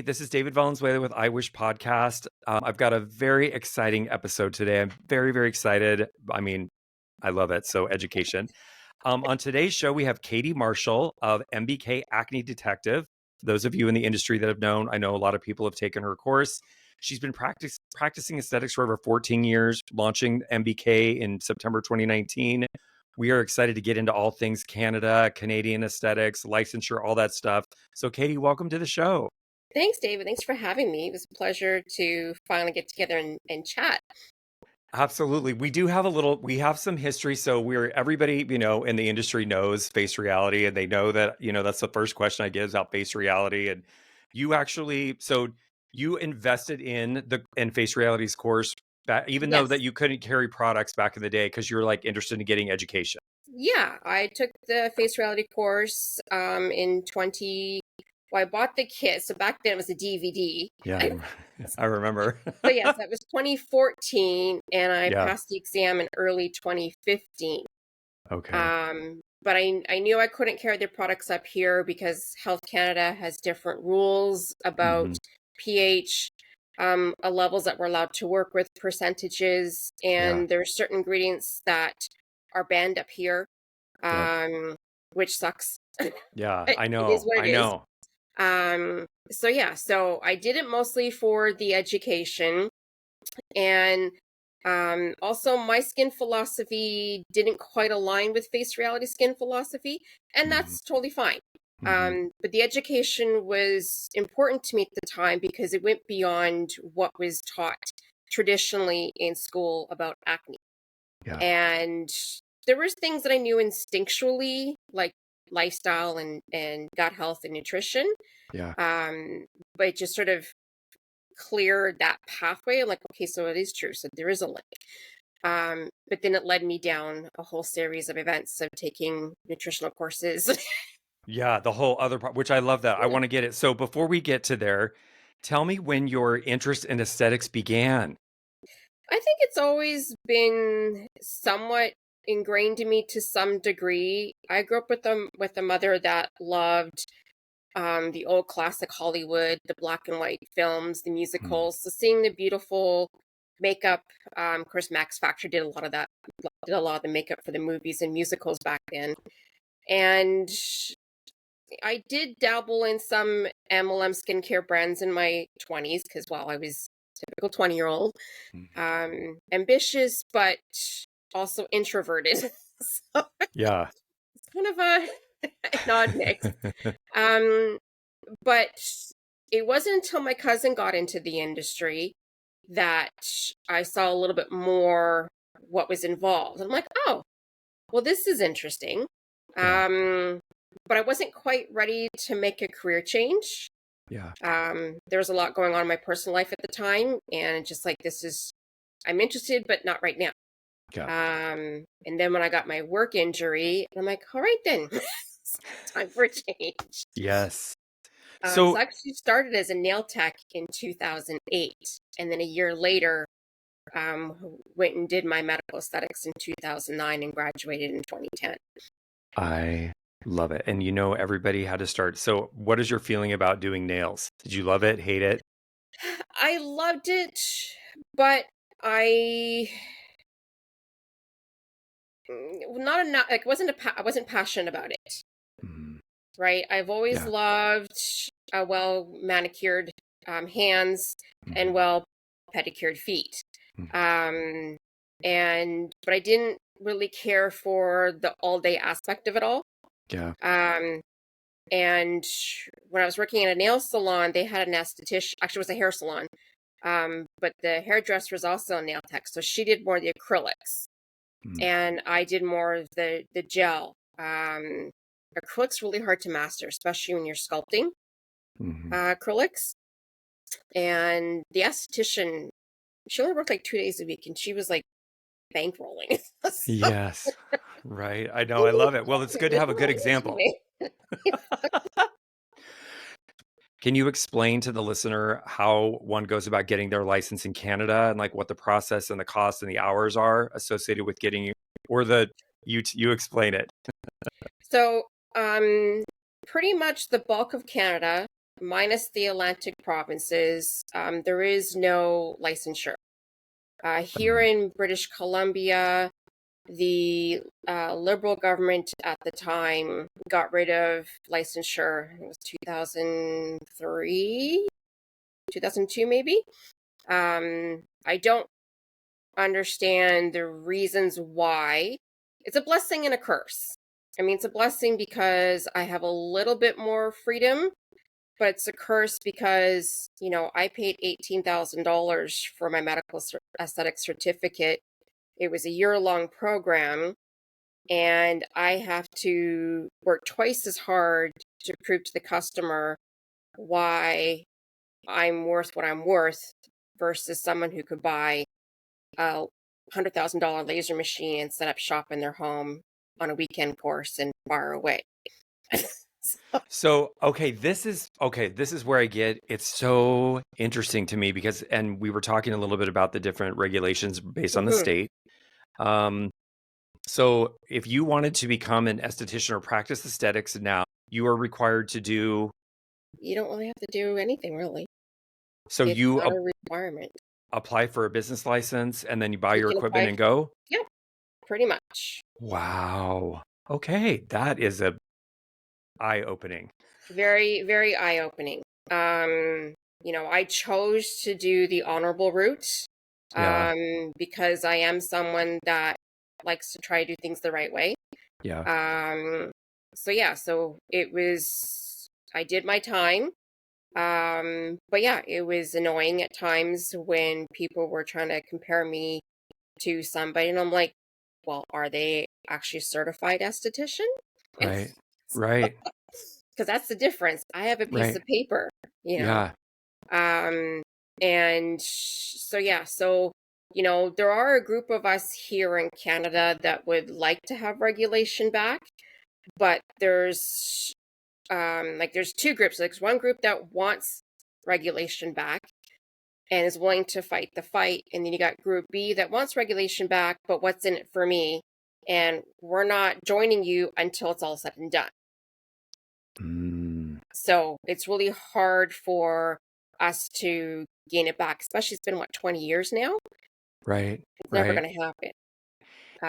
This is David Valenzuela with I Wish Podcast. I've got a very exciting episode today. I'm very, very excited. I mean, I love it. So, education. On today's show, we have Katie Marshall of MBK Acne Detective. Those of you in the industry that have known, I know a lot of people have taken her course. She's been practicing aesthetics for over 14 years, launching MBK in September 2019. We are excited to get into all things Canada, Canadian aesthetics, licensure, all that stuff. So, Katie, welcome to the show. Thanks, David. Thanks for having me. It was a pleasure to finally get together and chat. Absolutely. We have some history. So everybody, in the industry knows face reality, and they know that, that's the first question I get is about face reality. And so you invested in face reality's course back, even though that Yes. you couldn't carry products back in the day because you're like interested in getting education. Yeah, I took the face reality course in 20. Well, I bought the kit. So back then it was a DVD. Yeah, I remember. So yes, that was 2014, and I Yeah. passed the exam in early 2015. Okay. But I knew I couldn't carry the products up here because Health Canada has different rules about Hmm. pH, levels that we're allowed to work with, percentages, Yeah. and there are certain ingredients that are banned up here, Yep. which sucks. Yeah. It I is know. what I it is. know. So yeah, so I did it mostly for the education, and also my skin philosophy didn't quite align with face reality skin philosophy, and Hmm. that's totally fine. Hmm. But the education was important to me at the time because it went beyond what was taught traditionally in school about acne. Yeah. And there was things that I knew instinctually, like lifestyle and gut health and nutrition. Yeah. But it just sort of cleared that pathway. I'm like, okay, so it is true. So there is a link. But then it led me down a whole series of events of taking nutritional courses. Yeah, the whole other part, which I love that. I want to get it. So before we get to there, tell me when your interest in aesthetics began. I think it's always been somewhat ingrained in me to some degree. I grew up with a mother that loved the old classic Hollywood, the black and white films, the Mm. musicals. So seeing the beautiful makeup, of course, Max Factor did a lot of that, did a lot of the makeup for the movies and musicals back then. And I did dabble in some MLM skincare brands in my 20s because, well, I was typical 20-year-old, Mhm. ambitious, but also introverted. So Yeah. it's kind of an odd mix. Um, but it wasn't until my cousin got into the industry that I saw a little bit more what was involved. I'm like, oh, well, this is interesting. Yeah. But I wasn't quite ready to make a career change. Yeah. There was a lot going on in my personal life at the time, and just like, I'm interested, but not right now. Yeah. And then when I got my work injury, I'm like, all right, then, it's time for a change. Yes. So So I actually started as a nail tech in 2008, and then a year later, went and did my medical aesthetics in 2009 and graduated in 2010. I love it. And everybody had to start. So what is your feeling about doing nails? Did you love it, hate it? I loved it, but I not enough. Like, I wasn't passionate about it. Mhm. Right. I've always Yeah. loved well manicured hands and Mhm. well pedicured feet. Mhm. Um, but I didn't really care for the all day aspect of it all. Yeah. Um, and when I was working in a nail salon, they had an esthetician. Actually, it was a hair salon. But the hairdresser was also a nail tech, so she did more of the acrylics, Mm. and I did more of the gel. Acrylics really hard to master, especially when you're sculpting Mhm. acrylics. And the esthetician, she only worked like 2 days a week, and she was like bankrolling. So Yes. Right. I know. I love it. Well, it's good to have a good example. Can you explain to the listener how one goes about getting their license in Canada and like what the process and the cost and the hours are associated with getting you or you explain it. So, pretty much the bulk of Canada minus the Atlantic provinces, there is no licensure. Here in British Columbia, the Liberal government at the time got rid of licensure. It was 2003, 2002 maybe. I don't understand the reasons why. It's a blessing and a curse. I mean, it's a blessing because I have a little bit more freedom, but it's a curse because, I paid $18,000 for my medical aesthetic certificate. It was a year-long program, and I have to work twice as hard to prove to the customer why I'm worth what I'm worth versus someone who could buy a $100,000 laser machine and set up shop in their home on a weekend course and far away. So, this is where it's so interesting to me because, and we were talking a little bit about the different regulations based on the state. So if you wanted to become an esthetician or practice aesthetics now, you are required to do. You don't really have to do anything, really. So It's you not a requirement. apply for a business license and then you buy You your can equipment apply. and go? Yeah, pretty much. Wow. Okay, that is a eye-opening. Very, very eye-opening. I chose to do the honorable route Yeah, because I am someone that likes to try to do things the right way. yeah, So it was, I did my time. But yeah, it was annoying at times when people were trying to compare me to somebody, and I'm like, well, are they actually certified esthetician? right, right, Because that's the difference. I have a piece right. of paper, you know. Yeah, And so yeah, there are a group of us here in Canada that would like to have regulation back, but there's there's two groups. There's one group that wants regulation back and is willing to fight the fight, and then you got group B that wants regulation back, but what's in it for me? And we're not joining you until it's all said and done. So it's really hard for us to gain it back, especially it's been 20 years now. right, It's never right. going to happen.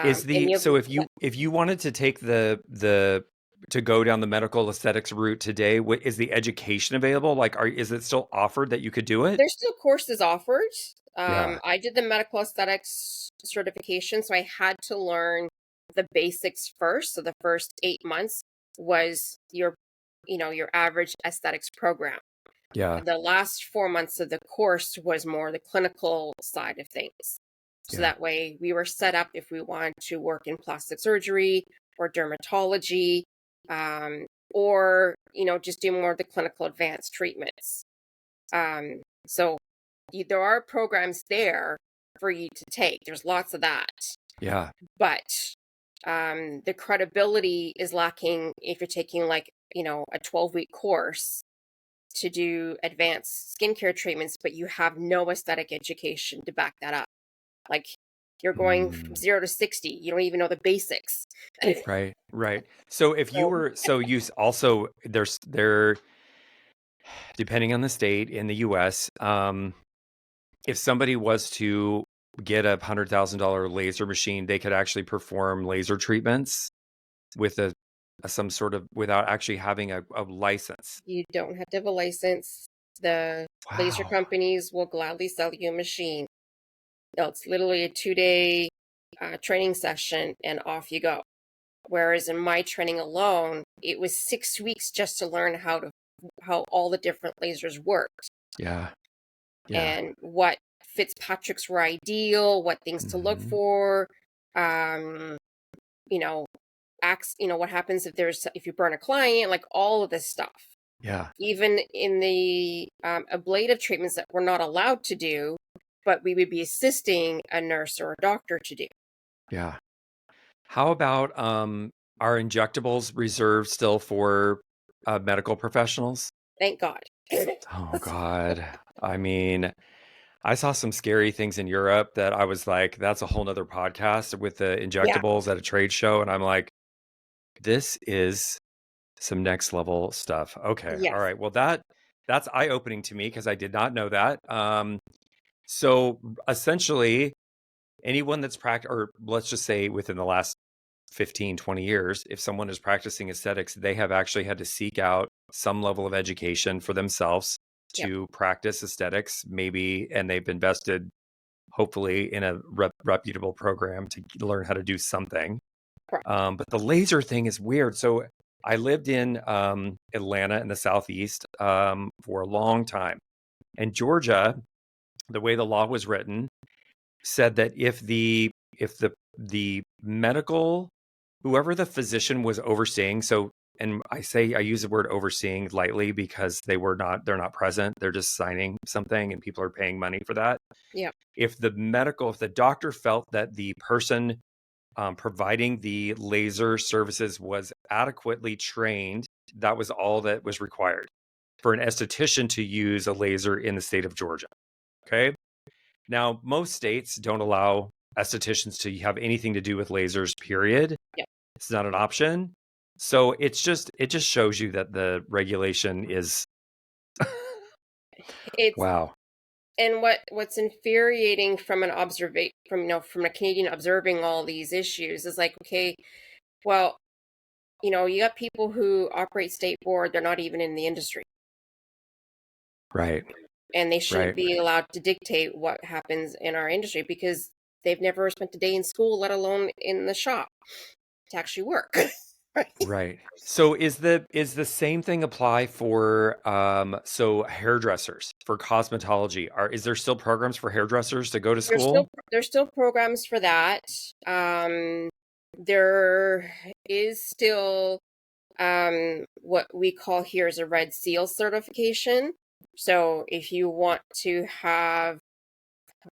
Is And the so if you wanted to take the to go down the medical aesthetics route today, is the education available? Like, is it still offered that you could do it? there's still courses offered. Yeah, I did the medical aesthetics certification, so I had to learn the basics first. So the first 8 months was your average aesthetics program. yeah, The last 4 months of the course was more the clinical side of things. So yeah, that way we were set up if we wanted to work in plastic surgery or dermatology, or, just do more of the clinical advanced treatments. So there are programs there for you to take. There's lots of that. yeah, But the credibility is lacking if you're taking a 12-week course to do advanced skincare treatments, but you have no aesthetic education to back that up. Like you're going from 0 to 60, you don't even know the basics. right, right. So if you So were, also there, depending on the state in the U.S., if somebody was to get a $100,000 laser machine, they could actually perform laser treatments with some sort of without actually having a license. you don't have to have a license. The laser Wow. companies will gladly sell you a machine. It's literally a 2-day training session and off you go. Whereas in my training alone, it was 6 weeks just to learn how all the different lasers worked Yeah. Yeah. and what Fitzpatrick's were ideal, what things to look Hmm. for, um, you know, what happens if you burn a client, like all of this stuff. Yeah. Even in the ablative treatments that we're not allowed to do, but we would be assisting a nurse or a doctor to do. Yeah. How about are injectables reserved still for medical professionals? Thank God. Oh God. I mean, I saw some scary things in Europe that I was like, that's a whole nother podcast with the Yeah. injectables at a trade show. And I'm like, this is some next level stuff. Okay. All Yes. right. Well, that that's eye-opening to me because I did not know that. So essentially, anyone that's or let's just say within the last 15, 20 years, if someone is practicing aesthetics, they have actually had to seek out some level of education for themselves Yep. to practice aesthetics, maybe, and they've invested, hopefully, in a reputable program to learn how to do something. Correct. But the laser thing is weird. So I lived in Atlanta in the Southeast for a long time. And Georgia, the way the law was written, said that if the medical, whoever the physician was overseeing, so, and I use the word overseeing lightly because they're not present, they're just signing something and people are paying money for that. Yep. If the doctor felt that the person providing the laser services was adequately trained, that was all that was required for an esthetician to use a laser in the state of Georgia. Okay. Now, most states don't allow estheticians to have anything to do with lasers, period. Yep. It's not an option. So it just shows you that the regulation is It's wow. and what's infuriating from an from a Canadian observing all these issues is like, okay, well, you got people who operate state board, they're not even in the industry, Right. and they shouldn't Right. be allowed to dictate what happens in our industry because they've never spent a day in school, let alone in the shop to actually work. Right. Right. So is the same thing apply for so hairdressers, for cosmetology? Is there still programs for hairdressers to go to There's still school? there's still programs for that. Um, there is still what we call here is a red seal certification. So if you want to have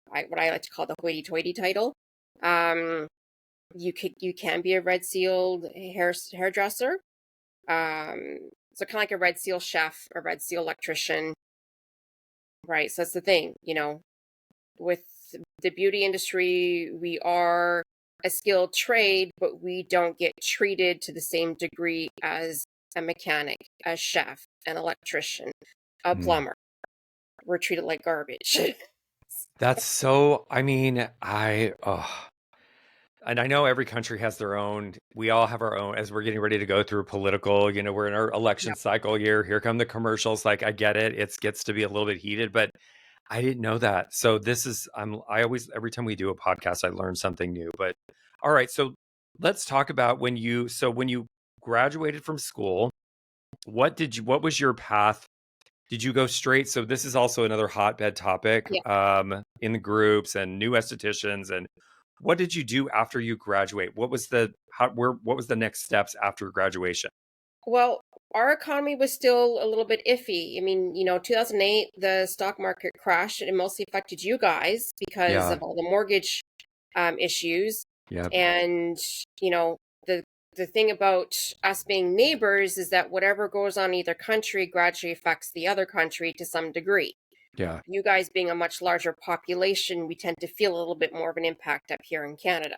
what I like to call the hoity-toity title, um, you can be a red sealed hairdresser. So kind of like a red seal chef, a red seal electrician, right? So that's the thing, with the beauty industry, we are a skilled trade, but we don't get treated to the same degree as a mechanic, a chef, an electrician, a Hmm. plumber. We're treated like garbage. That's so, I mean, and I know every country has their own, we all have our own, as we're getting ready to go through political, we're in our election Yep. cycle year. Here come the commercials. Like, I get it. It gets to be a little bit heated, but I didn't know that. So this is, I always, every time we do a podcast, I learn something new. But all right. So let's talk about when you graduated from school, what was your path? Did you go straight? So this is also another hotbed topic Yeah. in the groups and new estheticians. And what did you do after you graduate? What was what was the next steps after graduation? Well, our economy was still a little bit iffy. I mean, 2008, the stock market crashed and it mostly affected you guys because Yeah. of all the mortgage issues. Yeah. And, you know, the the thing about us being neighbors is that whatever goes on in either country gradually affects the other country to some degree. Yeah. You guys being a much larger population, we tend to feel a little bit more of an impact up here in Canada.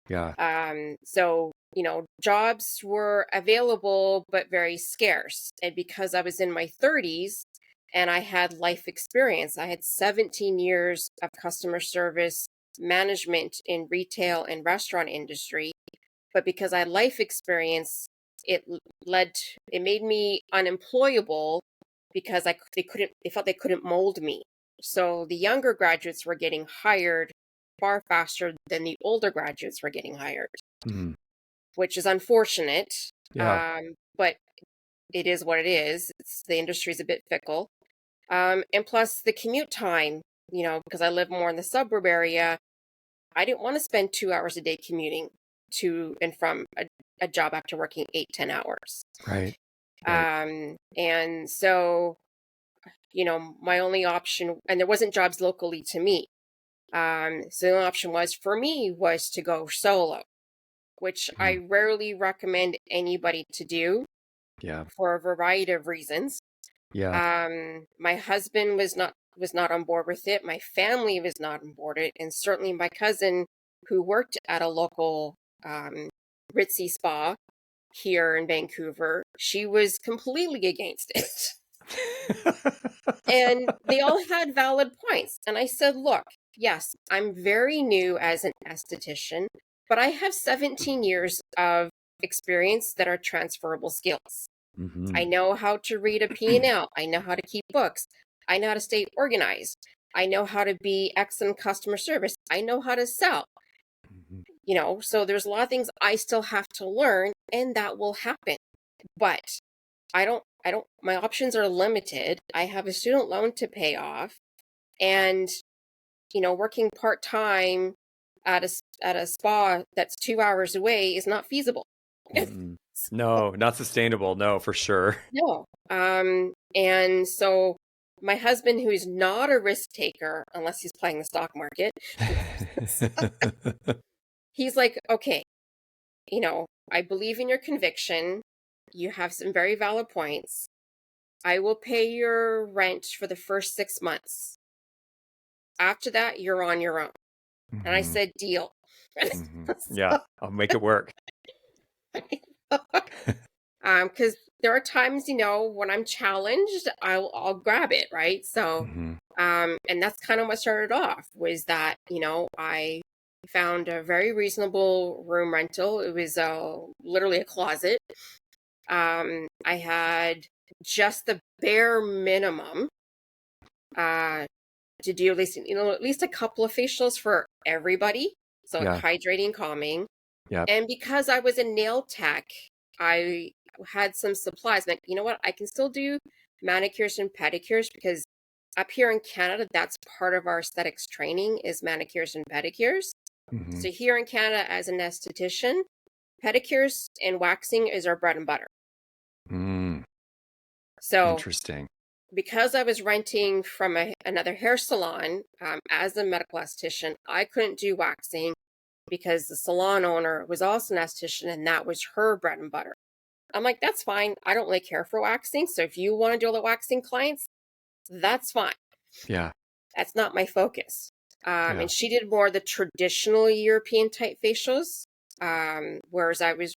Yeah. So, jobs were available but very scarce. And because I was in my 30s and I had life experience, I had 17 years of customer service management in retail and restaurant industry. But because I had life experience, it made me unemployable because they felt they couldn't mold me. So the younger graduates were getting hired far faster than the older graduates were getting hired, Mhm. which is unfortunate. Yeah. But it is what it is. The industry is a bit fickle. And plus the commute time, because I live more in the suburb area, I didn't want to spend 2 hours a day commuting to and from a job after working 8, 10 hours. Right. Right. And so, my only option, and there wasn't jobs locally to me. So the only option was to go solo, which I Mhm. rarely recommend anybody to do Yeah. for a variety of reasons. Yeah. My husband was not on board with it. My family was not on board with it, and certainly my cousin, who worked at a local ritzy spa here in Vancouver, she was completely against it. And they all had valid points. And I said, look, yes, I'm very new as an esthetician, but I have 17 years of experience that are transferable skills. I Mhm. know how to read a P&L. I know how to keep books. I know how to stay organized. I know how to be excellent customer service. I know how to sell. Mhm. So there's a lot of things I still have to learn, and that will happen. But I don't my options are limited. I have a student loan to pay off, and working part-time at a spa that's 2 hours away is not feasible. Mm-mm. No, not sustainable. No, for sure. No. And so my husband, who is not a risk taker unless he's playing the stock market, he's like, okay, I believe in your conviction. You have some very valid points. I will pay your rent for the first 6 months. After that, you're on your own. And I Mhm. said, deal. Mhm. Yeah, I'll make it work. Because there are times, when I'm challenged, I'll grab it, right? So, Mhm. and that's kind of what started off was that, I found a very reasonable room rental. It was literally a closet. I had just the bare minimum uh, to do at least a couple of facials for everybody. So like Yeah, hydrating, calming. yeah. And because I was a nail tech, I had some supplies. Like, you know what? I can still do manicures and pedicures because up here in Canada, that's part of our aesthetics training is manicures and pedicures. Mhm. So here in Canada, as an esthetician, pedicures and waxing is our bread and butter. Mm, So interesting. because I was renting from another hair salon as a medical esthetician, I couldn't do waxing because the salon owner was also an esthetician and that was her bread and butter. I'm like, that's fine. I don't really care for waxing. So if you want to do all the waxing clients, that's fine. Yeah, That's not my focus. yeah, And she did more of the traditional European type facials, whereas I was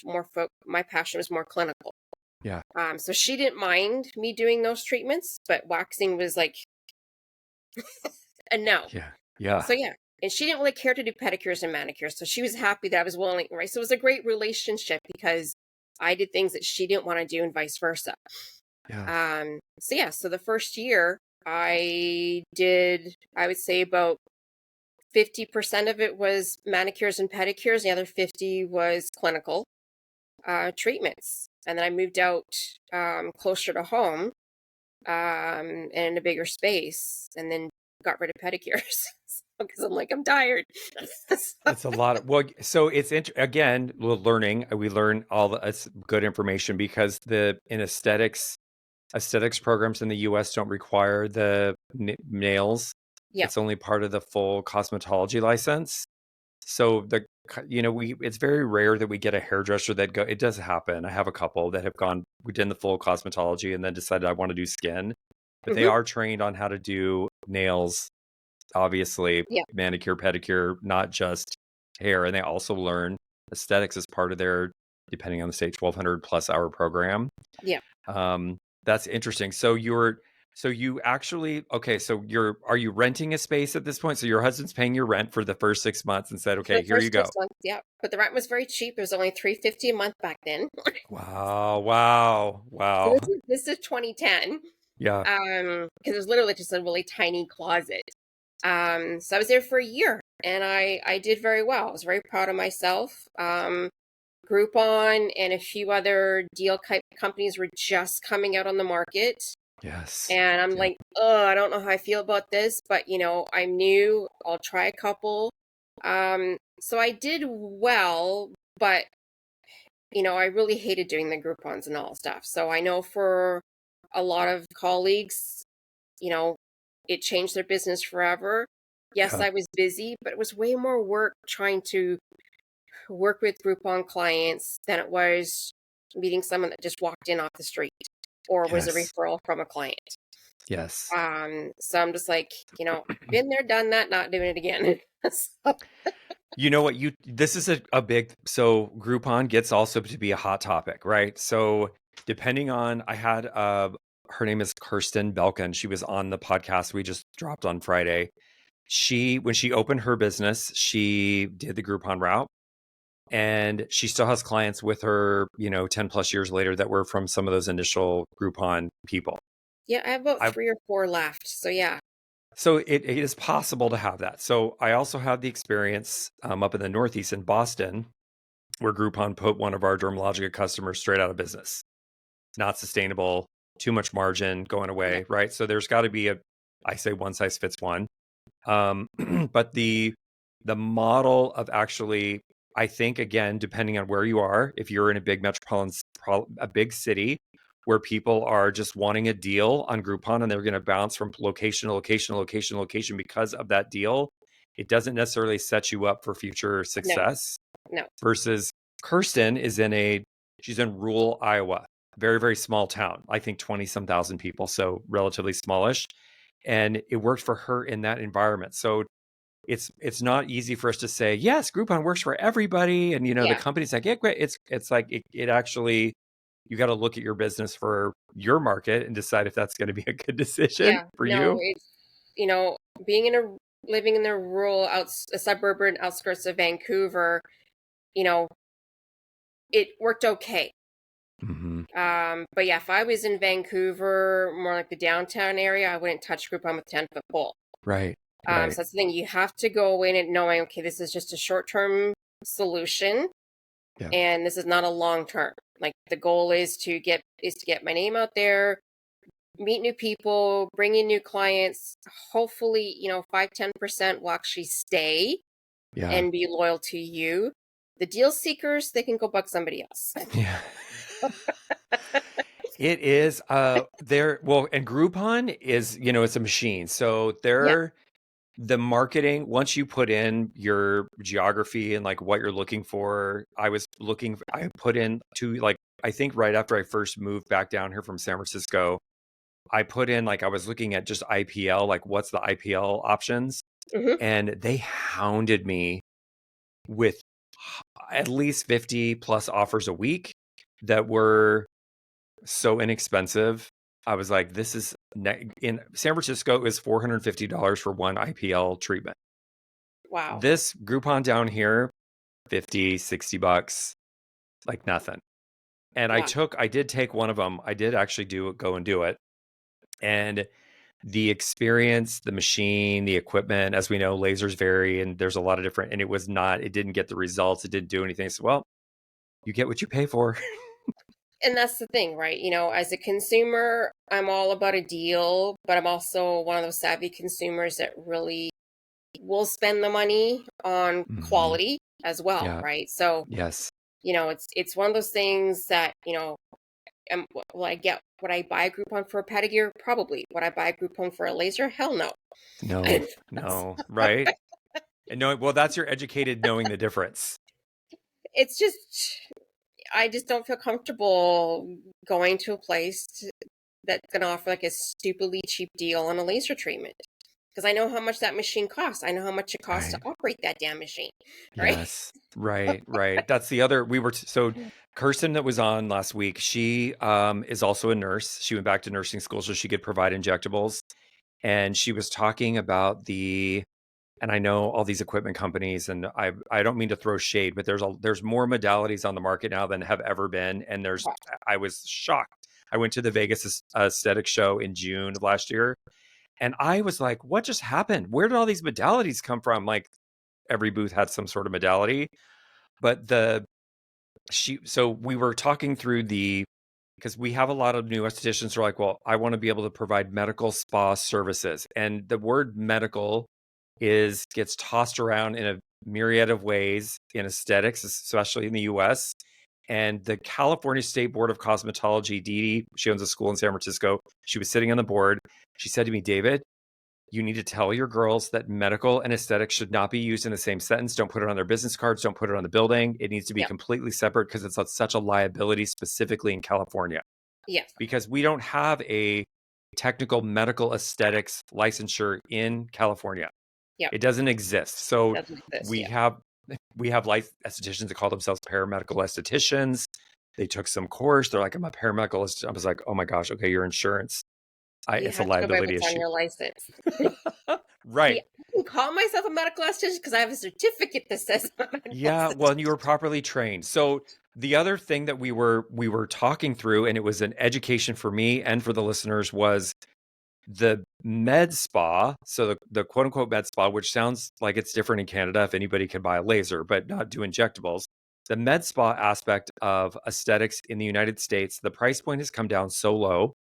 my passion was more clinical. yeah, So she didn't mind me doing those treatments, but waxing was like a no. yeah, yeah, So yeah, and she didn't really care to do pedicures and manicures, so she was happy that I was willing, right? So it was a great relationship because I did things that she didn't want to do and vice versa. yeah. So yeah, so the first year I did, I would say about 50% of it was manicures and pedicures, the other 50 was clinical treatments. And then I moved out closer to home and in a bigger space, and then got rid of pedicures because I'm like, I'm tired. It's a lot of, well, so it's again, learning. We learn all the it's good information because the in aesthetics programs in the US don't require the nails. Yeah. It's only part of the full cosmetology license. So we it's very rare that we get a hairdresser that go it does happen. I have a couple that have gone we did the full cosmetology and then decided I want to do skin, but they Hmm. are trained on how to do nails, obviously, Yeah. manicure, pedicure, not just hair, and they also learn aesthetics as part of their depending on the state 1200 plus hour program. Yeah. That's interesting. So you actually okay, so are you renting a space at this point? So your husband's paying your rent for the first 6 months and said, For "Okay, the here you first go." 6 months, yeah. But the rent was very cheap. It was only $350 a month back then. Wow, wow, So wow. this is 2010. Yeah, Because it was literally just a really tiny closet. So I was there for a year, and I did very well. I was very proud of myself. Groupon and a few other deal companies were just coming out on the market. yes. And I'm Yeah, like, oh, I don't know how I feel about this, but I'm new. I'll try a couple. So I did well, but I really hated doing the Groupons and all stuff. So I know for a lot of colleagues, you know, it changed their business forever. Yes, yeah, I was busy, but it was way more work trying to work with Groupon clients than it was meeting someone that just walked in off the street or was a yes, referral from a client. yes. So I'm just like, been there, done that, not doing it again. So, You know what? This is a big so Groupon gets also to be a hot topic, right? So depending on I had her name is Kirsten Belkin. She was on the podcast we just dropped on Friday. When she opened her business, she did the Groupon route, and she still has clients with her, 10 plus years later that were from some of those initial Groupon people. Yeah, I have about 3 or 4 left. So yeah. So it is possible to have that. So I also had the experience up in the Northeast in Boston, where Groupon put one of our Dermalogica customers straight out of business. Not sustainable, too much margin going Yeah. away, right? So there's got to be I say one size fits one. But the model of actually, I think, again, depending on where you are, if you're in a big a big city where people are just wanting a deal on Groupon and they're going to bounce from location to location to location to location because of that deal, it doesn't necessarily set you up for future No, success. no. Versus Kirsten she's in rural Iowa, very, very small town, I think 20 some thousand people, so relatively smallish. And it worked for her in that environment. So it's not easy for us to say, yes, Groupon works for everybody. And, the Yeah. company's like, yeah, great. It's like, it actually, you got to look at your business for your market and decide if that's going to be a good decision Yeah. for No, you. it's, being living in the rural suburban outskirts of Vancouver, you know, it worked okay. Mm-hmm. But yeah, if I was in Vancouver, more like the downtown area, I wouldn't touch Groupon with 10-foot pole. Right. So Right. that's the thing. You have to go in and knowing, okay, this is just a short-term solution, Yeah. and this is not a long-term. Like the goal is to get my name out there, meet new people, bring in new clients. Hopefully, 5-10% will actually stay Yeah. and be loyal to you. The deal seekers, they can go bug somebody else. Yeah. It is and Groupon is, it's a machine. So Yeah. the marketing, once you put in your geography and like what you're looking for, I put in I think right after I first moved back down here from San Francisco, I put in, I was looking at just IPL, like what's the IPL options? Hmm. And they hounded me with at least 50 plus offers a week that were so inexpensive. I was like, this is in San Francisco is $450 for one IPL treatment. Wow. This Groupon down here, 50, $60, like nothing. And Wow. I did take one of them. I did actually go and do it. And the experience, the machine, the equipment, as we know, lasers vary and there's a lot of different, and it didn't get the results. It didn't do anything. So, well, you get what you pay for. And that's the thing, right? As a consumer, I'm all about a deal, but I'm also one of those savvy consumers that really will spend the money on Mm-hmm. quality as well, Yeah. right? So, Yes. it's one of those things that, will I get, would I buy a Groupon for a pedicure? Probably. Would I buy a Groupon for a laser? Hell no. No, no, right? And no, well, that's your educated knowing the difference. It's just, I just don't feel comfortable going to a place that's going to offer like a stupidly cheap deal on a laser treatment. Because I know how much that machine costs. I know how much it costs to Right. operate that damn machine, right? Yes. Right. Right. That's the other. So Kirsten that was on last week, she is also a nurse. She went back to nursing school so she could provide injectables. And she was talking about and I know all these equipment companies, and I don't mean to throw shade, but there's more modalities on the market now than have ever been. And I was shocked. I went to the Vegas aesthetic show in June of last year, and I was like, what just happened? Where did all these modalities come from? Like every booth had some sort of modality, but so we were talking through because we have a lot of new estheticians who are like, well, I want to be able to provide medical spa services. And the word medical gets tossed around in a myriad of ways in aesthetics, especially in the US. And the California State Board of Cosmetology, Dee Dee, she owns a school in San Francisco. She was sitting on the board. She said to me, David, you need to tell your girls that medical and aesthetics should not be used in the same sentence. Don't put it on their business cards. Don't put it on the building. It needs to be Yeah. completely separate because it's such a liability, specifically in California, Yes. because we don't have a technical medical aesthetics licensure in California. Yeah. It doesn't exist. So Doesn't exist. we Yeah. have estheticians that call themselves paramedical estheticians. They took some course. They're like, I'm a paramedical. I was like, oh my gosh, okay, your insurance. You It's a have to go by liability what's on issue. your license. See, Right. I can call myself a medical esthetician because I have a certificate that says I'm a medical Yeah, well, and you were esthetician. properly trained. So the other thing that we were talking through, and it was an education for me and for the listeners, was the med spa. So the quote unquote med spa, which sounds like it's different in Canada if anybody can buy a laser, but not do injectables. The med spa aspect of aesthetics in the United States, the price point has come down so low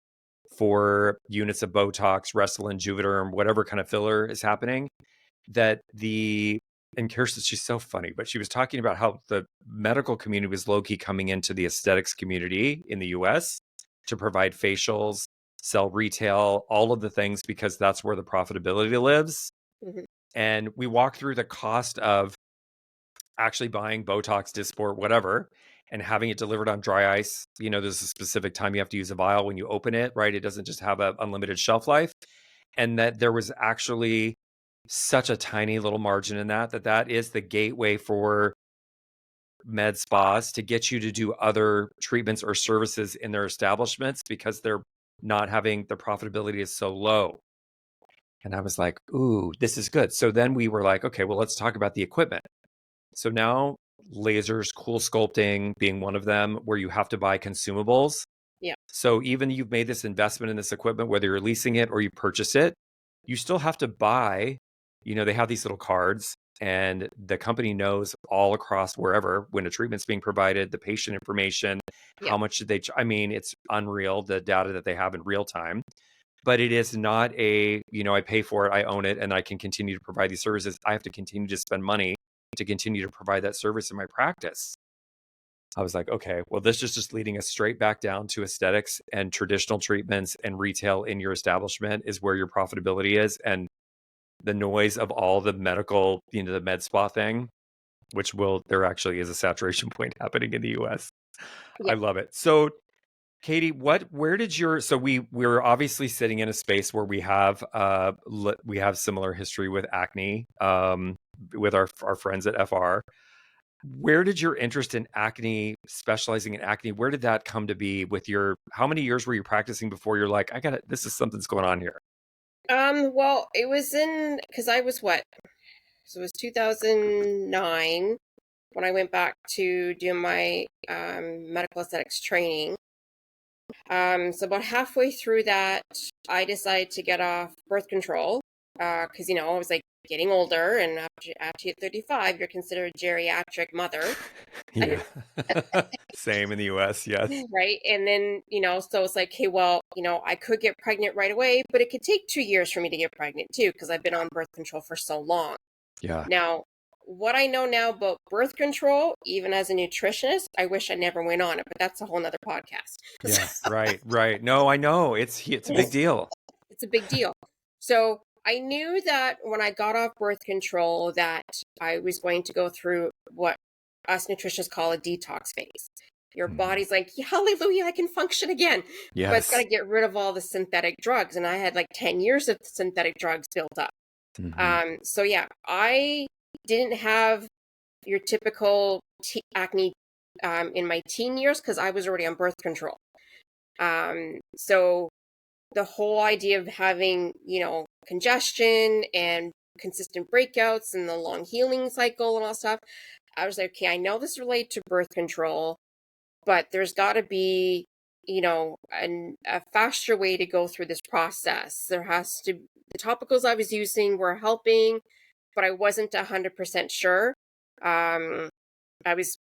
for units of Botox, Restylane, Juvederm, whatever kind of filler is happening, that and Kirsten, she's so funny, but she was talking about how the medical community was low key coming into the aesthetics community in the US to provide facials, sell retail, all of the things, because that's where the profitability lives. Mhm. And we walked through the cost of actually buying Botox, Dysport, whatever, and having it delivered on dry ice. There's a specific time you have to use a vial when you open it, right? It doesn't just have an unlimited shelf life. And that there was actually such a tiny little margin in that is the gateway for med spas to get you to do other treatments or services in their establishments, because they're not having the profitability is so low. And I was like, ooh, this is good. So then we were like, okay, well, let's talk about the equipment. So now lasers, cool sculpting being one of them, where you have to buy consumables. Yeah. So even you've made this investment in this equipment, whether you're leasing it or you purchase it, you still have to buy, they have these little cards, and the company knows all across wherever when a treatment's being provided, the patient information, Yeah. how much did they, it's unreal, the data that they have in real time. But it is not I pay for it, I own it, and I can continue to provide these services. I have to continue to spend money to continue to provide that service in my practice. I was like, okay, well, this is just leading us straight back down to aesthetics and traditional treatments and retail in your establishment is where your profitability is. And the noise of all the medical, the med spa thing, there actually is a saturation point happening in the US. Yeah. I love it. So, Katie, so we're obviously sitting in a space where we have similar history with acne, with our friends at FR. Where did your interest in acne, specializing in acne, where did that come to be with how many years were you practicing before you're like, this is something's going on here? Well, it was because I was what? So it was 2009 when I went back to do my medical aesthetics training. So about halfway through that, I decided to get off birth control because I was like getting older, and after you're 35, you're considered a geriatric mother. Yeah. Same in the US, yes. Right. And then, so it's like, hey, well, I could get pregnant right away, but it could take 2 years for me to get pregnant too, because I've been on birth control for so long. Yeah. Now, what I know now about birth control, even as a nutritionist, I wish I never went on it, but that's a whole nother podcast. Yeah, right, right. No, I know. It's a big deal. It's a big deal. So I knew that when I got off birth control that I was going to go through what us nutritionists call a detox phase. Your body's like, hallelujah, I can function again. But it's got Yes. to get rid of all the synthetic drugs. And I had like 10 years of synthetic drugs built up. So yeah, I didn't have your typical acne in my teen years because I was already on birth control. So the whole idea of having, congestion and consistent breakouts and the long healing cycle and all stuff, I was like, okay, I know this is related to birth control, but there's got to be, a faster way to go through this process. The topicals I was using were helping, but I wasn't 100% sure. I was,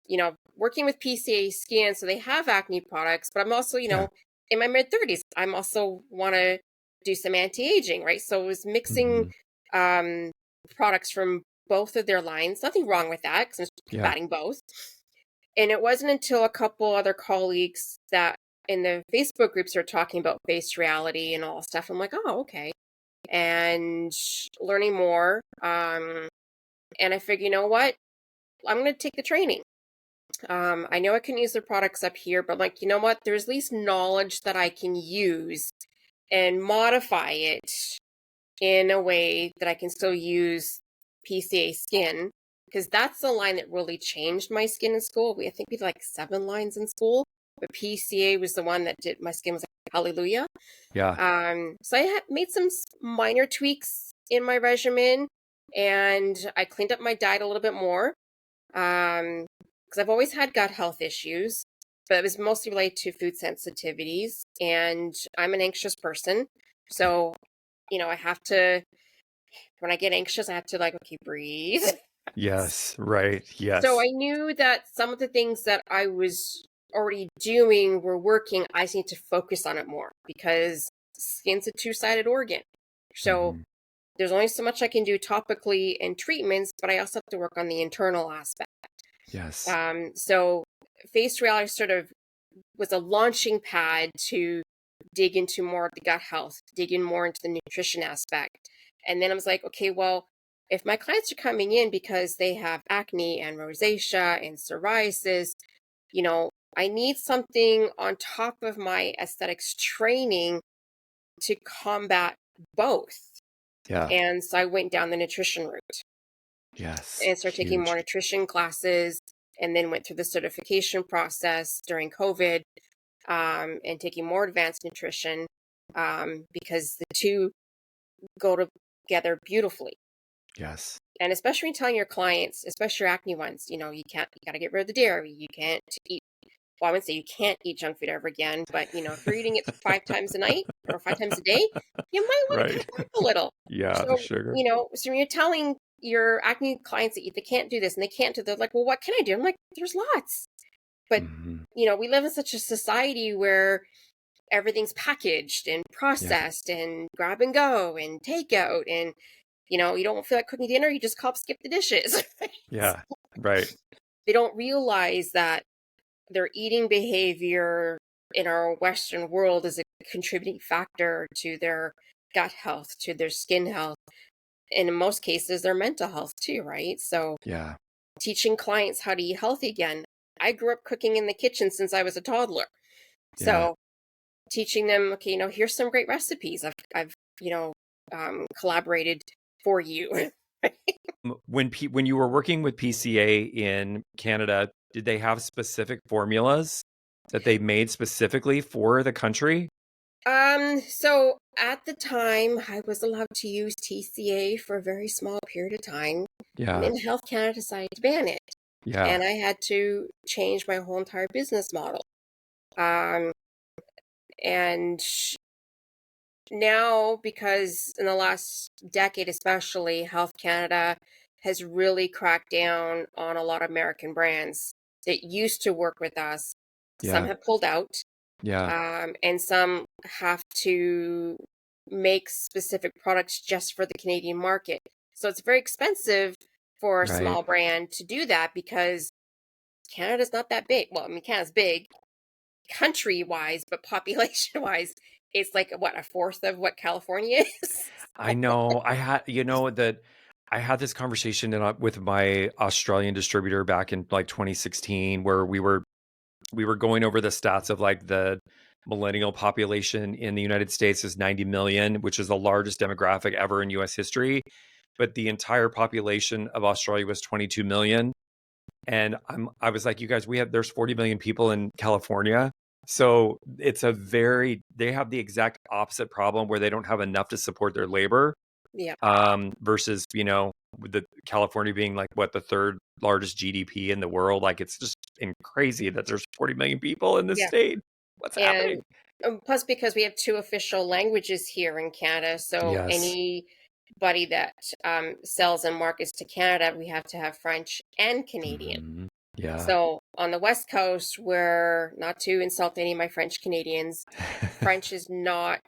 working with PCA Skin, so they have acne products, but I'm also, Yeah. in my mid 30s. I'm also want to do some anti-aging, right? So I was mixing products from both of their lines. Nothing wrong with that because I'm Yeah. combating both. And it wasn't until a couple other colleagues that in the Facebook groups are talking about face reality and all stuff. I'm like, oh, okay. And learning more. And I figured, you know what? I'm going to take the training. I know I can use their products up here, but like, you know what? There's at least knowledge that I can use and modify it in a way that I can still use PCA Skin, because that's the line that really changed my skin in school. I think we had like 7 lines in school. but PCA was the one that did my skin was like hallelujah. Yeah. So I had made some minor tweaks in my regimen, and I cleaned up my diet a little bit more. Because I've always had gut health issues, but it was mostly related to food sensitivities, and I'm an anxious person. So, I have to, when I get anxious, I have to like, okay, breathe. Yes. Right. So Yes. I knew that some of the things that I was already doing were working. I just need to focus on it more because skin's a two-sided organ. So Hmm. there's only so much I can do topically and treatments, but I also have to work on the internal aspect. Yes. So Face Reality sort of was a launching pad to dig into more of the gut health, dig in more into the nutrition aspect. And then I was like, okay, well, if my clients are coming in because they have acne and rosacea and psoriasis, I need something on top of my aesthetics training to combat both. Yeah. And so I went down the nutrition route Yes. and started taking more Huge. nutrition classes, and then went through the certification process during COVID, and taking more advanced nutrition, because the two go together beautifully. Yes. And especially when telling your clients, especially your acne ones, you got to get rid of the dairy. You can't eat, well, I wouldn't say you can't eat junk food ever again, but if you're eating it 5 times a night or 5 times a day, you might want to cut Right. back a little. Yeah. The So, sugar. so when you're telling your acne clients that they can't do this and they can't do, they're like, well, what can I do? I'm like, there's lots. But, Hmm. we live in such a society where everything's packaged and Yeah. processed and grab and go and takeout. And, you don't feel like cooking dinner, you just call up, skip the dishes. Yeah. Right. They don't realize that their eating behavior in our Western world is a contributing factor to their gut health, to their skin health, and in most cases, their mental health too, right? So, Yeah. teaching clients how to eat healthy again. I grew up cooking in the kitchen since I was a toddler. Yeah. So, teaching them, okay, here's some great recipes. I've collaborated for you. When you were working with PCA in Canada, did they have specific formulas that they made specifically for the country? So at the time, I was allowed to use TCA for a very small period of time, and Yeah. then Health Canada decided to ban it, Yeah. and I had to change my whole entire business model. Um, and now, because in the last decade, especially, Health Canada has really cracked down on a lot of American brands that used to work with us. Some Yeah. have pulled out, Yeah. and some have to make specific products just for the Canadian market. So it's very expensive for a Right. small brand to do that because Canada's not that big. Well, I mean, Canada's big country wise, but population wise, it's like what, a fourth of what California is. I know. I had this conversation with my Australian distributor back in like 2016, where we were going over the stats of like the millennial population in the United States is 90 million, which is the largest demographic ever in US history. But the entire population of Australia was 22 million. And I was like, you guys, there's 40 million people in California. So they have the exact opposite problem where they don't have enough to support their labor, Yeah, versus, with the California being like what, the third largest GDP in the world. Like it's just crazy that there's 40 million people in this yeah. state. What's And happening? plus, because we have two official languages here in Canada, so Yes. anybody that sells and markets to Canada, we have to have French and Canadian. Mhm. Yeah. So on the West Coast, where, not to insult any of my French Canadians, French is not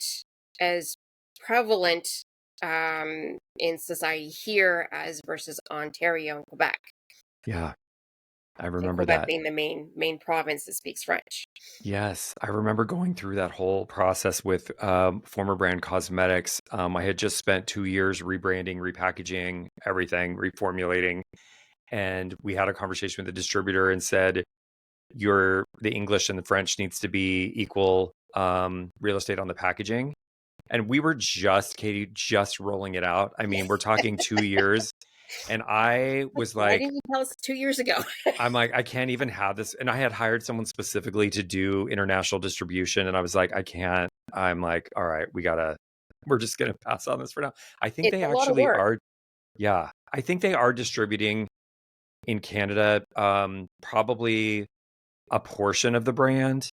as prevalent in society here as versus Ontario and Quebec. Yeah. I And remember Quebec that. being the main province that speaks French. Yes, I remember going through that whole process with former brand cosmetics. I had just spent 2 years rebranding, repackaging everything, reformulating, and we had a conversation with the distributor and said, the English and the French needs to be equal real estate on the packaging." And we were Katie, just rolling it out. I mean, we're talking 2 years. And I Like, was why like, didn't you tell us 2 years ago? I'm like, I can't even have this. And I had hired someone specifically to do international distribution. And I was like, I can't. I'm like, all right, we're just going to pass on this for now. I think It's they a lot of actually work. are. Yeah. I think they are distributing in Canada, probably a portion of the brand,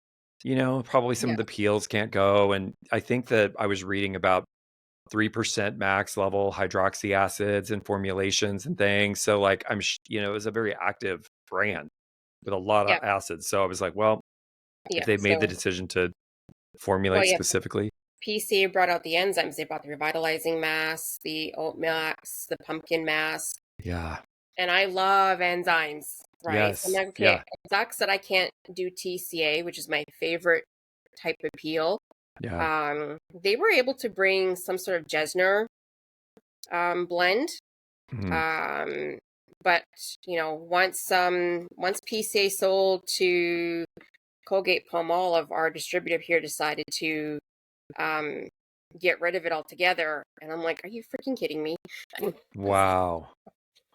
probably some Yeah. of the peels can't go. And I think that I was reading about 3% max level hydroxy acids and formulations and things. So like it was a very active brand with a lot of Yeah. acids. So I was like, well, if Yeah. they made the So, decision to well, formulate yeah, specifically. PCA brought out the enzymes. They brought the revitalizing mass, the oat mass, the pumpkin mass, Yeah. and I love enzymes, right? So I'm Yes. like, okay, Yeah. it sucks that I can't do TCA, which is my favorite type of peel. Yeah. They were able to bring some sort of Jesner blend. Mhm. Um, but once PCA sold to Colgate Palmolive, our distributor here decided to um, get rid of it altogether. And I'm like, are you freaking kidding me? Wow.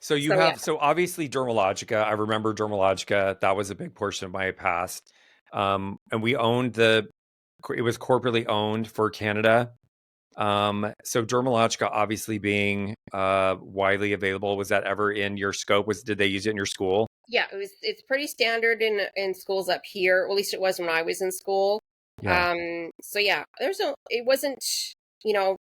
So you So yeah, have, so obviously Dermalogica, I remember Dermalogica, that was a big portion of my past. And we owned it was corporately owned for Canada. So Dermalogica obviously being widely available, was that ever in your scope? Did they use it in your school? yeah, it's pretty standard in schools up here. Or at least it was when I was in school. Yeah. So yeah, it wasn't, you know,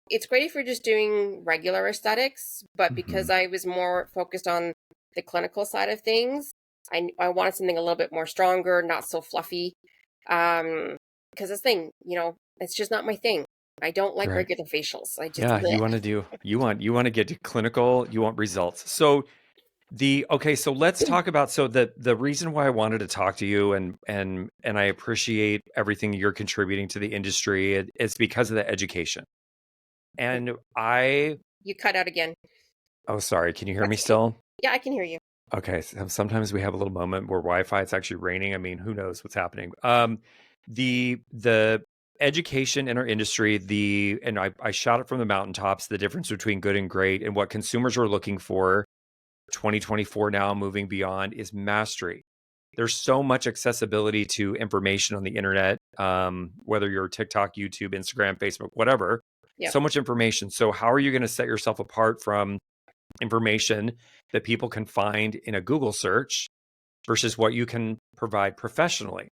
it's great if you're just doing regular aesthetics, but because Hmm. I was more focused on the clinical side of things, I wanted something a little bit more stronger, not so fluffy. Because this thing, it's just not my thing. I don't like Right. regular facials. I just, Yeah, you want to get to clinical, you want results. So okay, so let's talk about, so the reason why I wanted to talk to you, and I appreciate everything you're contributing to the industry, is because of the education. And you cut out again. oh, sorry, can you hear me That's okay. still? Yeah, I can hear you. Okay, so sometimes we have a little moment where Wi-Fi, it's actually raining. I mean, who knows what's happening? The education in our industry, and I shout it from the mountaintops, the difference between good and great, and what consumers are looking for 2024 now moving beyond, is mastery. There's so much accessibility to information on the internet, whether you're TikTok, YouTube, Instagram, Facebook, whatever. Yeah. So much information. So how are you going to set yourself apart from information that people can find in a Google search versus what you can provide professionally?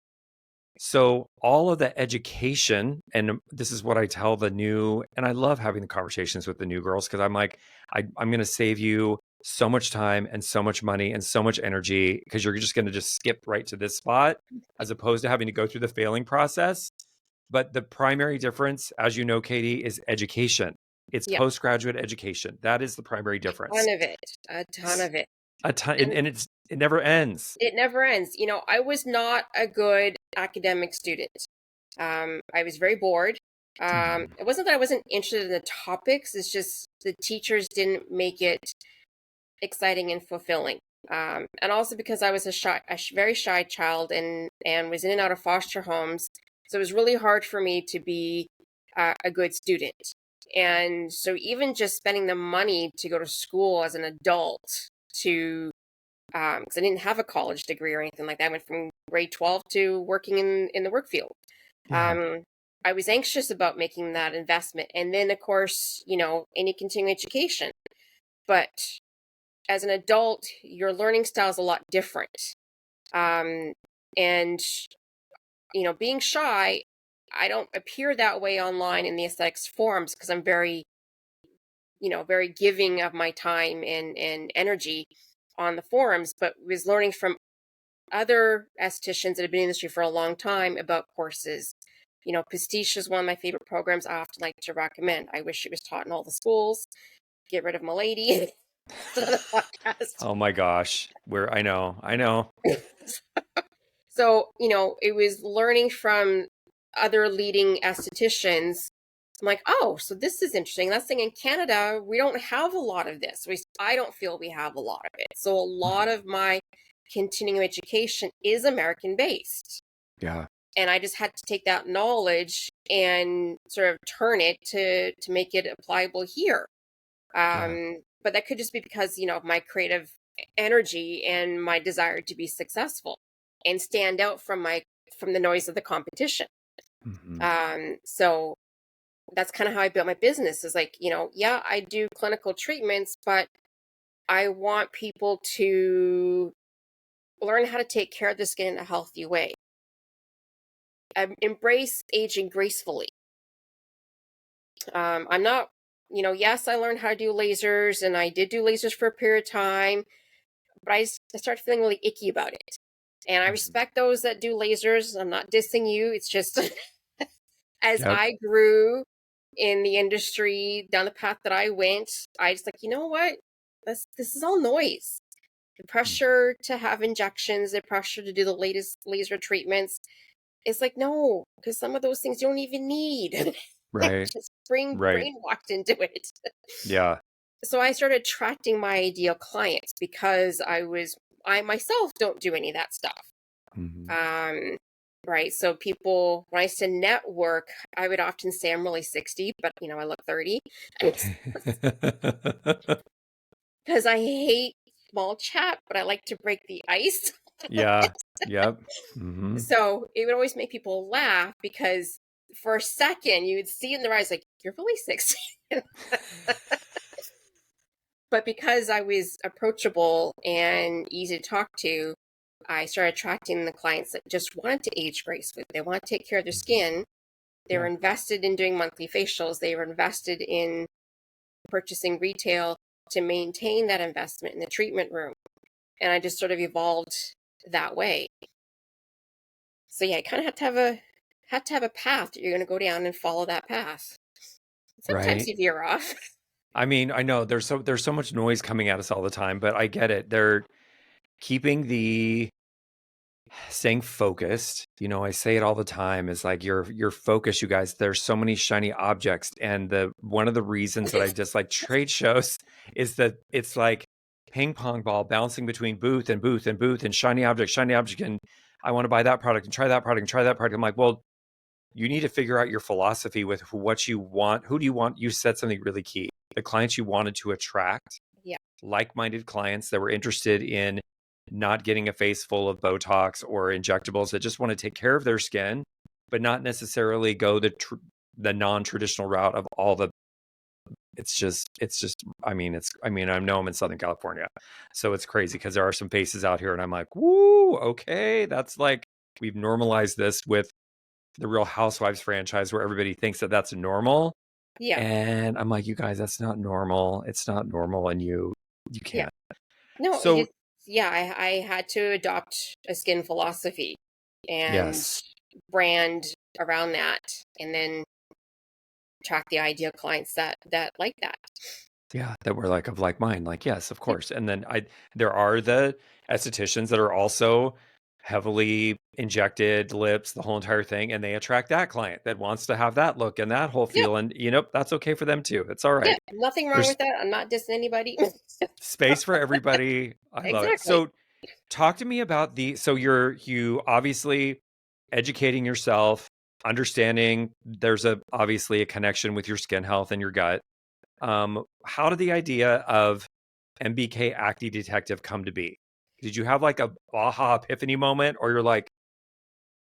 So all of the education, and this is what I tell the new, and I love having the conversations with the new girls, because I'm like, I'm going to save you so much time and so much money and so much energy, because you're just going to just skip right to this spot as opposed to having to go through the failing process. But the primary difference, as you know, Katie, is education. It's Yeah. postgraduate education. That is the primary difference. Ton of it. A ton of it. A ton, And and it never ends. it never ends. I was not a good academic student. I was very bored. Mhm. It wasn't that I wasn't interested in the topics, it's just the teachers didn't make it exciting and fulfilling. And also because I was very shy child, and was in and out of foster homes, so it was really hard for me to be a good student. And so even just spending the money to go to school as an adult to because I didn't have a college degree or anything like that. I went from grade 12 to working in the work field. Yeah. Um, I was anxious about making that investment. And then, of course, any continuing education. But as an adult, your learning style is a lot different. Um, and, being shy, I don't appear that way online in the aesthetics forums because I'm very, very giving of my time and energy on the forums, but was learning from other estheticians that have been in the industry for a long time about courses. Pastiche is one of my favorite programs I often like to recommend. I wish it was taught in all the schools. Get rid of my lady. It's another podcast. Oh my gosh. I know. So, it was learning from other leading estheticians. I'm like, oh, so this is interesting. That's the thing, in Canada, we don't have a lot of this. I don't feel we have a lot of it. So a lot Mhm. of my continuing education is American based. Yeah. And I just had to take that knowledge and sort of turn it to make it applicable here. Yeah. But but that could just be because, of my creative energy and my desire to be successful and stand out from the noise of the competition. Mhm. So that's kind of how I built my business, is like, yeah, I do clinical treatments, but I want people to learn how to take care of the skin in a healthy way. Embrace aging gracefully. I'm not, yes, I learned how to do lasers, and I did do lasers for a period of time, but I started feeling really icky about it. And I Mhm. respect those that do lasers. I'm not dissing you. It's just as Yep. I grew in the industry down the path that I went, I just like, you know what? This is all noise. The Mhm. pressure to have injections, the pressure to do the latest laser treatments. It's like, no, because some of those things you don't even need. Right. Just Right. brainwashed into it. Yeah. So I started attracting my ideal clients because I myself don't do any of that stuff. Mhm. Um, right. So people, when I used to network, I would often say I'm really 60, but I look 30 because I hate small chat, but I like to break the ice. Yeah. Yep. Mhm. So it would always make people laugh because for a second you would see in their eyes, like, you're really 60. But because I was approachable and easy to talk to, I started attracting the clients that just wanted to age gracefully. They want to take care of their Mhm. skin. They were Yeah. invested in doing monthly facials. They were invested in purchasing retail to maintain that investment in the treatment room. And I just sort of evolved that way. So yeah, you kind of have to have a path that you're going to go down and follow that path. Sometimes Right. you veer off. I mean, I know there's so much noise coming at us all the time, but I get it. They're keeping the staying focused. I say it all the time, is like your focus, you guys. There's so many shiny objects, and the one of the reasons that I dislike trade shows is that it's like ping pong ball bouncing between booth and booth and booth and shiny object, and I want to buy that product and try that product and try that product. I'm like, well, you need to figure out your philosophy with what you want. Who do you want? You said something really key. The clients you wanted to attract, Yeah. like-minded clients that were interested in not getting a face full of Botox or injectables, that just want to take care of their skin, but not necessarily go the non-traditional route of all the. It's just. I know I'm in Southern California, so it's crazy because there are some faces out here, and I'm like, woo, okay, that's like we've normalized this with the Real Housewives franchise, where everybody thinks that that's normal. Yeah. And I'm like, you guys, that's not normal. It's not normal. And you Yeah. can't. No, So yeah, I had to adopt a skin philosophy and yes. brand around that, and then track the ideal clients that like that. Yeah. That we're like of like mind. Like, yes, of Yeah. course. And then there are the estheticians that are also heavily injected lips, the whole entire thing. And they attract that client that wants to have that look and that whole Yeah. feel. And that's okay for them too. It's all Yeah. right. Nothing wrong There's with that. I'm not dissing anybody. space for everybody. I love it. Exactly. So talk to me about so you obviously educating yourself, understanding there's obviously a connection with your skin health and your gut. How did the idea of MBK Acne Detective come to be? Did you have like a aha epiphany moment, or you're like,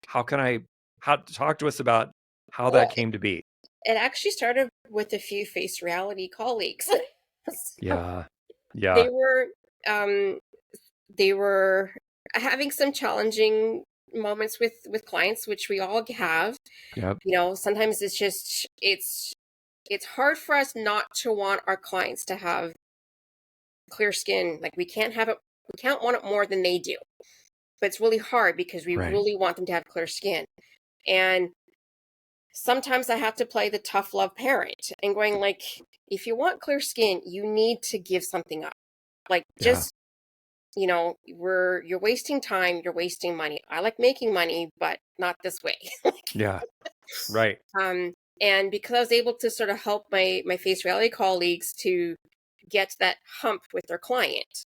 how can I? How talk to us about how Well, that came to be? it actually started with a few face reality colleagues. So Yeah, they yeah, were um they were having some challenging moments with clients, which we all have. yep, Sometimes it's hard for us not to want our clients to have clear skin. Like, we can't want it more than they do. But it's really hard because we right, really want them to have clear skin. And sometimes I have to play the tough love parent and going like, if you want clear skin, you need to give something up. Like, yeah, just, you're wasting time, you're wasting money. I like making money, but not this way. yeah, right, Um, and because I was able to sort of help my face reality colleagues to get that hump with their client,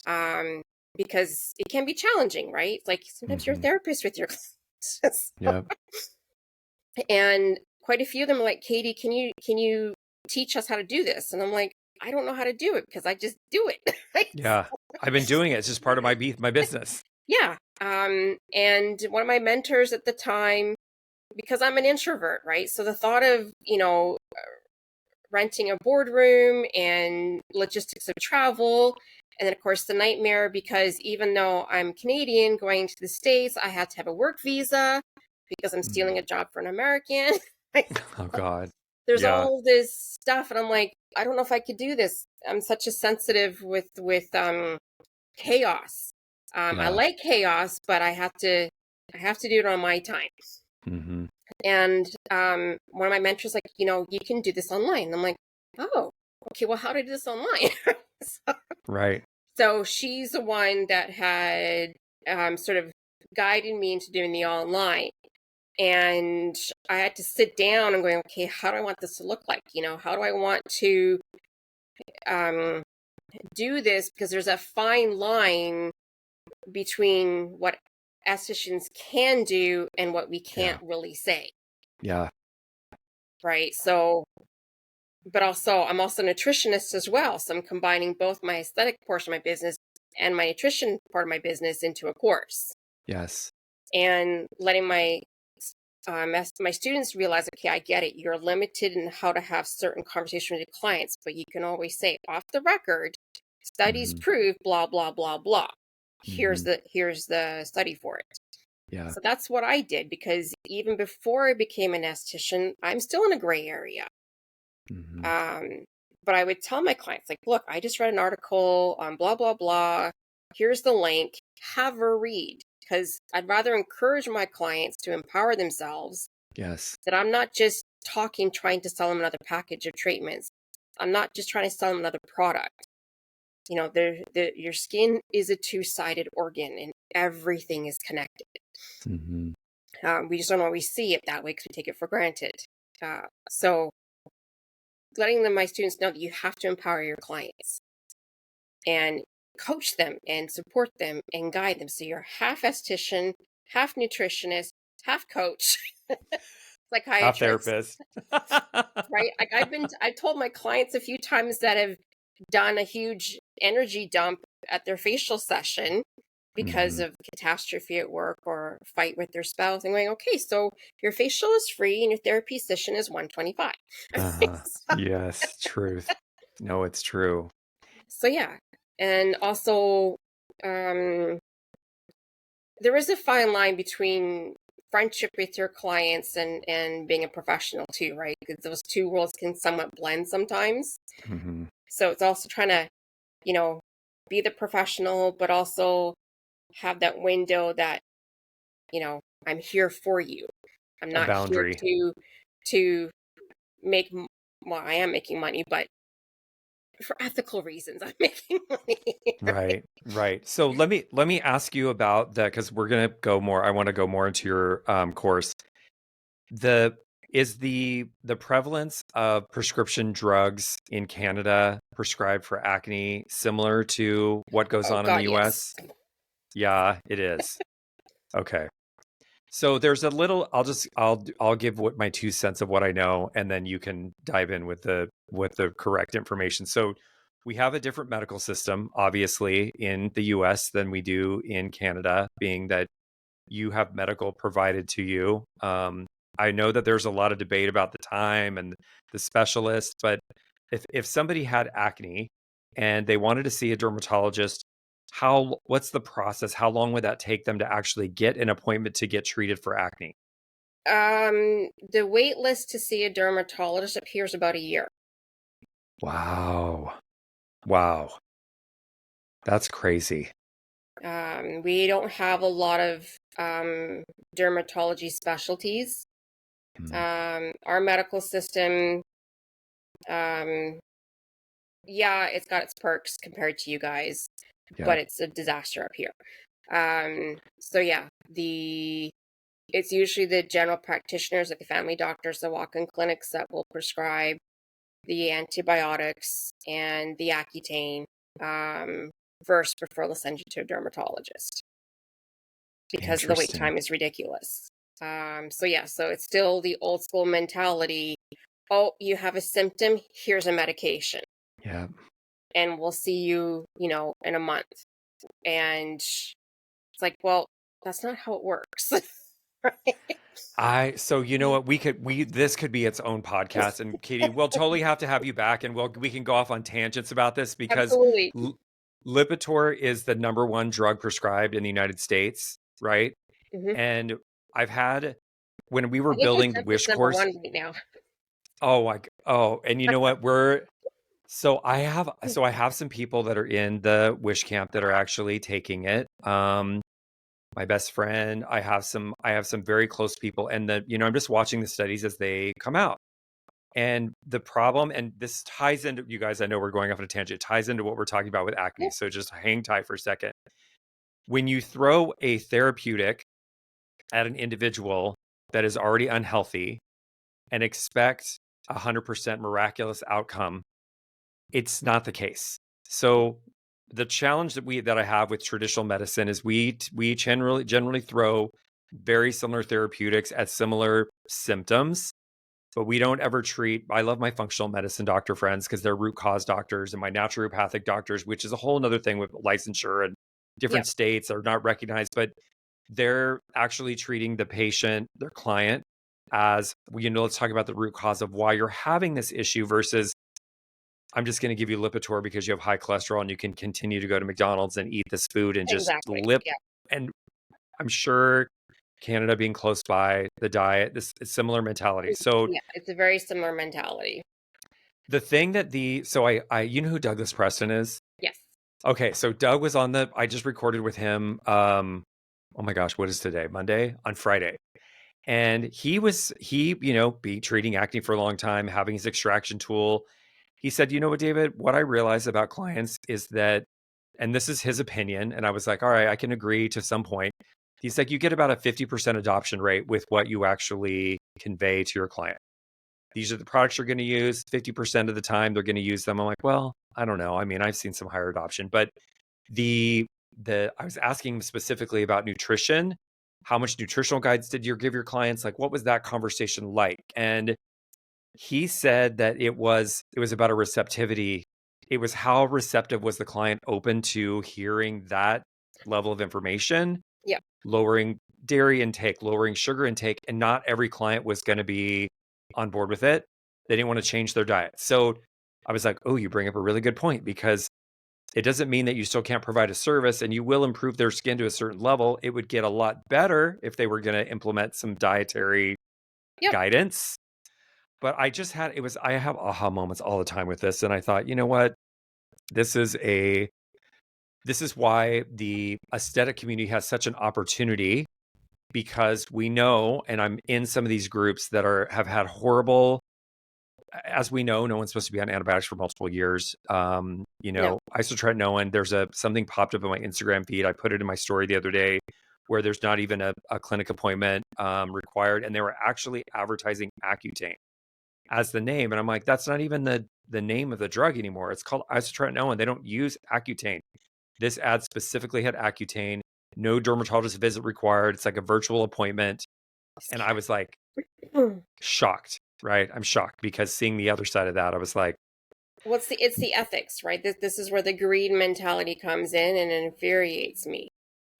um, because it can be challenging, right? It's like sometimes you're a hmm, therapist with your clients. yep, And quite a few of them are like, Katie, can you teach us how to do this? And I'm like, I don't know how to do it because I just do it. Right? Yeah. I've been doing it. It's just part of my business. Yeah. And one of my mentors at the time, because I'm an introvert, right? So the thought of, renting a boardroom and logistics of travel, and then of course the nightmare, because even though I'm Canadian going to the States, I had to have a work visa because I'm stealing a job for an American. Oh God. There's Yeah. all this stuff, and I'm like, I don't know if I could do this. I'm such a sensitive with chaos. I Yeah. like chaos, but I have to do it on my time. Mm-hmm. And one of my mentors like, you can do this online. And I'm like, oh, okay. Well, how do I do this online? so, Right. so she's the one that had sort of guided me into doing the online. And I had to sit down and going, okay, how do I want this to look like? How do I want to um, do this? Because there's a fine line between what estheticians can do and what we Yeah. can't really say. Yeah. Right. So, but also, I'm also a nutritionist as well. So I'm combining both my aesthetic portion of my business and my nutrition part of my business into a course, Yes. and letting my students realize, okay, I get it. You're limited in how to have certain conversations with your clients, but you can always say off the record, studies Mm-hmm. prove blah blah blah blah. Mm-hmm. Here's the study for it. Yeah. So that's what I did, because even before I became an esthetician, I'm still in a gray area. Mm-hmm. Um, but I would tell my clients, like, look, I just read an article on blah blah blah. Here's the link. Have a read, because I'd rather encourage my clients to empower themselves. Yes. That I'm not just talking, trying to sell them another package of treatments. I'm not just trying to sell them another product. Your skin is a two-sided organ, and everything is connected. Mm-hmm. We just don't always see it that way because we take it for granted. So letting my students know that you have to empower your clients and coach them and support them and guide them. So you're half esthetician, half nutritionist, half coach, Half psychiatrist, therapist. right? Like I've told my clients a few times that have done a huge energy dump at their facial session because Mm-hmm. of catastrophe at work or fight with their spouse, and going, okay, so your facial is free and your therapy session is $125. Uh-huh. Yes. Truth. No, it's true. So yeah, and also um, there is a fine line between friendship with your clients and being a professional too, right? Because those two worlds can somewhat blend sometimes. Mm-hmm. So it's also trying to, you know, be the professional, but also have that window that, I'm here for you. I'm A not here boundary. to make, well, I am making money, but for ethical reasons, I'm making money. Right, right. So let me ask you about that, because we're gonna go more. I want to go more into your course. The is the prevalence of prescription drugs in Canada prescribed for acne similar to what goes Oh on in the God, yes. US? Yeah, it is. Okay. So there's a little. I'll give what my 2 cents of what I know, and then you can dive in with the correct information. So we have a different medical system, obviously, in the U.S. than we do in Canada, being that you have medical provided to you. I know that there's a lot of debate about the time and the specialist, but if somebody had acne and they wanted to see a dermatologist, what's the process? How long would that take them to actually get an appointment to get treated for acne? The wait list to see a dermatologist appears about a year. Wow. Wow. That's crazy. We don't have a lot of dermatology specialties. Mm, Our medical system, um, yeah, it's got its perks compared to you guys, yeah. but it's a disaster up here. So yeah, it's usually the general practitioners, like the family doctors, the walk-in clinics that will prescribe the antibiotics and the Accutane, first before they'll send you to a dermatologist, because the wait Interesting. time is ridiculous. So yeah, so it's still the old school mentality. Oh, you have a symptom, here's a medication. Yeah. and we'll see you, in a month. And it's like, well, that's not how it works. Right? So you know what, this could be its own podcast, and Katie, we'll totally have to have you back, and we can go off on tangents about this because Absolutely. Lipitor is the number one drug prescribed in the United States, right? Hmm. And I've had, when we were I think building the Ozempic's Wish number course, one right now. and you know what, I have some people that are in the Wish camp that are actually taking it. My best friend, I have some very close people, and I'm just watching the studies as they come out. And the problem, and this ties into, you guys, I know we're going off on a tangent, ties into what we're talking about with acne. Yeah, So just hang tight for a second. When you throw a therapeutic at an individual that is already unhealthy and expect 100% miraculous outcome, it's not the case. So the challenge that I have with traditional medicine is we generally throw very similar therapeutics at similar symptoms, but we don't ever treat. I love my functional medicine doctor friends because they're root cause doctors, and my naturopathic doctors, which is a whole other thing with licensure and yeah, different states are not recognized, but they're actually treating the patient, their client, as, let's talk about the root cause of why you're having this issue versus I'm just going to give you Lipitor because you have high cholesterol and you can continue to go to McDonald's and eat this food and just exactly. lip. Yeah, And I'm sure Canada being close by, the diet, this is similar mentality. So yeah, it's a very similar mentality. the thing that you know who Douglas Preston is? Yes. Okay, so Doug was I just recorded with him. Oh my gosh, what is today? Monday? On Friday. And be treating acne for a long time, having his extraction tool. He said, you know what, David, what I realize about clients is that, and this is his opinion, and I was like, all right, I can agree to some point. He's like, you get about a 50% adoption rate with what you actually convey to your client. These are the products you're going to use. 50% of the time they're going to use them. I'm like, well, I don't know. I mean, I've seen some higher adoption, but the I was asking specifically about nutrition. How much nutritional guides did you give your clients? Like, what was that conversation like? And he said that it was about a receptivity. It was how receptive was the client open to hearing that level of information, Yeah. lowering dairy intake, lowering sugar intake, and not every client was going to be on board with it. They didn't want to change their diet. So I was like, oh, you bring up a really good point, because it doesn't mean that you still can't provide a service, and you will improve their skin to a certain level. It would get a lot better if they were going to implement some dietary Yep. guidance. But I have aha moments all the time with this. And I thought, you know what? This is why the aesthetic community has such an opportunity, because we know, and I'm in some of these groups that have had horrible, as we know, no one's supposed to be on antibiotics for multiple years. No. Isotretinoin, there's something popped up on my Instagram feed. I put it in my story the other day where there's not even a clinic appointment required. And they were actually advertising Accutane as the name. And I'm like, that's not even the name of the drug anymore. It's called isotretinoin. They don't use Accutane. This ad specifically had Accutane. No dermatologist visit required. It's like a virtual appointment. And I was like shocked, right? I'm shocked, because seeing the other side of that, I was like, It's the ethics, right? This is where the greed mentality comes in and it infuriates me.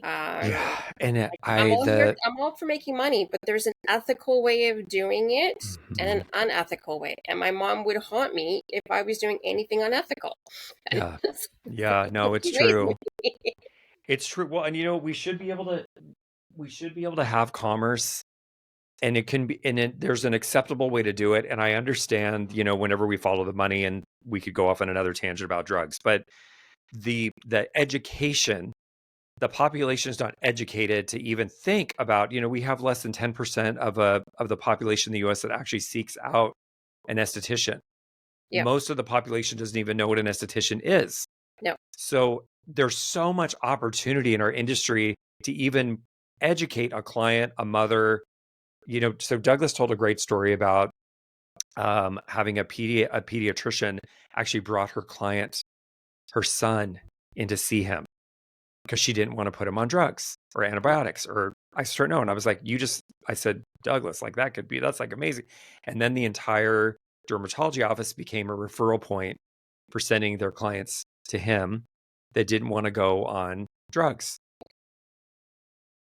Um, yeah. And I'm all for making money, but there's an ethical way of doing it and an Mhm. unethical way. And my mom would haunt me if I was doing anything unethical. And Yeah. it's Yeah. No, it's crazy. true. It's true. Well, and we should be able to have commerce, and it can be, there's an acceptable way to do it. And I understand, whenever we follow the money, and we could go off on another tangent about drugs, but the education, the population is not educated to even think about, we have less than 10% of the population in the US that actually seeks out an esthetician. Yeah. Most of the population doesn't even know what an esthetician is. No. So there's so much opportunity in our industry to even educate a client, a mother. So Douglas told a great story about having a pediatrician actually brought her son in to see him because she didn't want to put him on drugs or antibiotics or isotretinoin. And I was like, I said, Douglas, like that's like amazing. And then the entire dermatology office became a referral point for sending their clients to him that didn't want to go on drugs.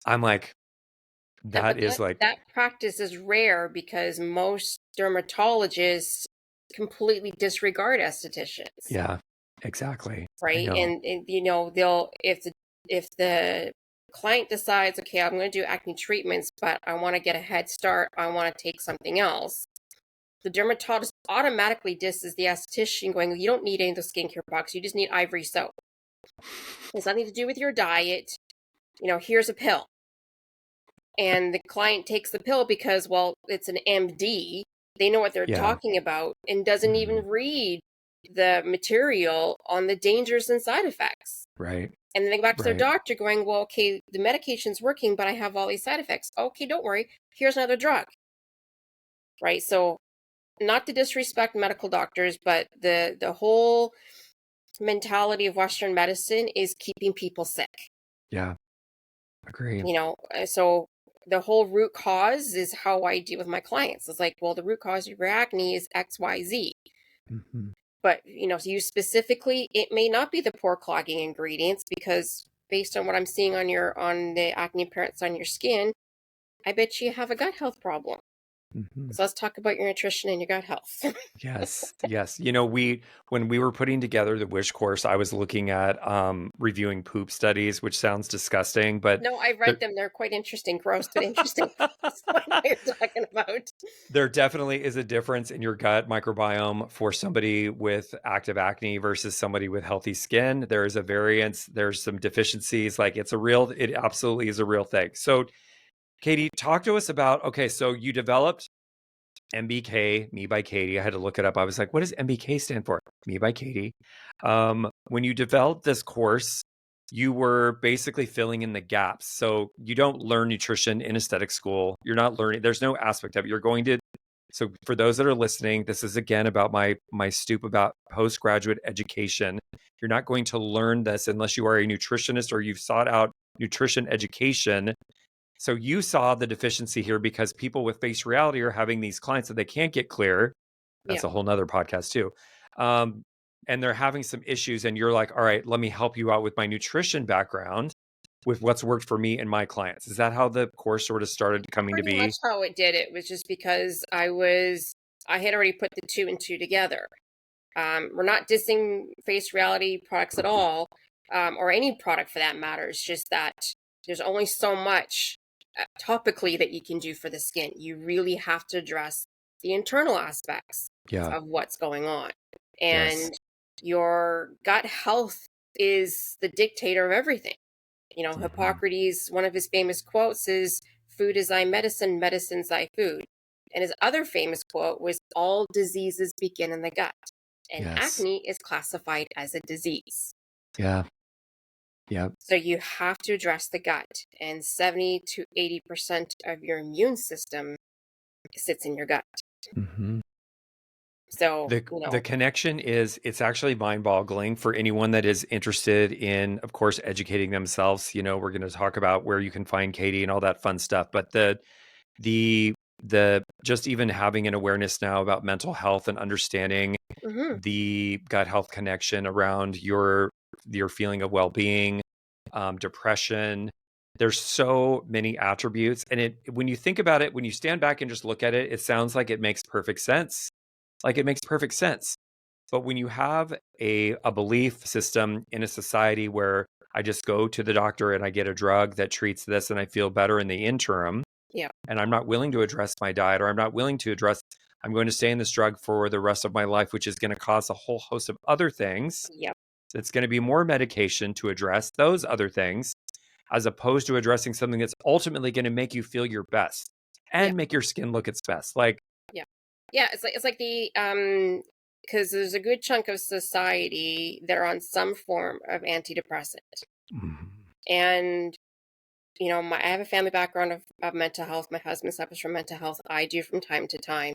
I'm like, that But is like, that practice is rare because most dermatologists completely disregard estheticians, yeah, exactly. I right? know. And you know, they'll if the client decides, okay, I'm going to do acne treatments, but I want to get a head start, I want to take something else. The dermatologist automatically disses the esthetician, going, "You don't need any of the skincare products. You just need ivory soap. It's nothing to do with your diet. You know, here's a pill." And the client takes the pill because, well, it's an MD. They know what they're Yeah. talking about and doesn't Mhm. even read the material on the dangers and side effects. Right. And then they go back to their Right. doctor going, well, okay, the medication's working, but I have all these side effects. Okay, don't worry. Here's another drug. Right. So, not to disrespect medical doctors, but the whole mentality of Western medicine is keeping people sick. Yeah. Agree. You know, so the whole root cause is how I deal with my clients. It's like, well, the root cause of your acne is XYZ. Mhm. But, you know, to you specifically, it may not be the pore clogging ingredients because based on what I'm seeing on the acne appearance on your skin, I bet you have a gut health problem. Mhm. So let's talk about your nutrition and your gut health. Yes, yes. You know, when we were putting together the Wish course, I was looking at reviewing poop studies, which sounds disgusting, but No, I've read there them. They're quite interesting, gross, but interesting. That's what you're talking about. there definitely is a difference in your gut microbiome for somebody with active acne versus somebody with healthy skin. There is a variance, there's some deficiencies, like it absolutely is a real thing. So, Katie, talk to us about, okay, so you developed MBK, Me by Katie. I had to look it up. I was like, what does MBK stand for? Me by Katie. When you developed this course, you were basically filling in the gaps. So you don't learn nutrition in aesthetic school. You're not learning, there's no aspect of it. You're going to, so for those that are listening, this is again about my stoop about postgraduate education. You're not going to learn this unless you are a nutritionist or you've sought out nutrition education. So you saw the deficiency here because people with face reality are having these clients that they can't get clear. Yeah. That's a whole nother podcast too. Um, and they're having some issues and you're like, all right, let me help you out with my nutrition background with what's worked for me and my clients. Is that how the course sort of started coming to Pretty much be? how it did it was just because I had already put the two and two together. We're not dissing face reality products at all, or any product for that matter. It's just that there's only so much topically that you can do for the skin. You really have to address the internal aspects Yeah. of what's going on. Yes. And your gut health is the dictator of everything. You know, Hmm. Hippocrates, one of his famous quotes is, food is thy medicine, medicine's thy food. And his other famous quote was, all diseases begin in the gut. And Yes. acne is classified as a disease. Yeah. Yeah. So you have to address the gut. And 70 to 80% of your immune system sits in your gut. Hmm. So, you The know, connection is it's actually mind-boggling for anyone that is interested in, of course, educating themselves. You know, we're going to talk about where you can find Katie and all that fun stuff. But the the just even having an awareness now about mental health and understanding mhm, the gut health connection around your feeling of well-being, depression. There's so many attributes, and it when you think about it, when you stand back and just look at it, it sounds like it makes perfect sense. Like it makes perfect sense. But when you have a belief system in a society where I just go to the doctor and I get a drug that treats this and I feel better in the interim, yeah, and I'm not willing to address my diet or I'm not willing to address, I'm going to stay in this drug for the rest of my life, which is going to cause a whole host of other things. yeah, It's going to be more medication to address those other things, as opposed to addressing something that's ultimately going to make you feel your best yeah, and make your skin look its best. Like, yeah. Yeah, it's like the because there's a good chunk of society that are on some form of antidepressant. mhm, And you know, I have a family background of mental health. My husband suffers from mental health. I do from time to time.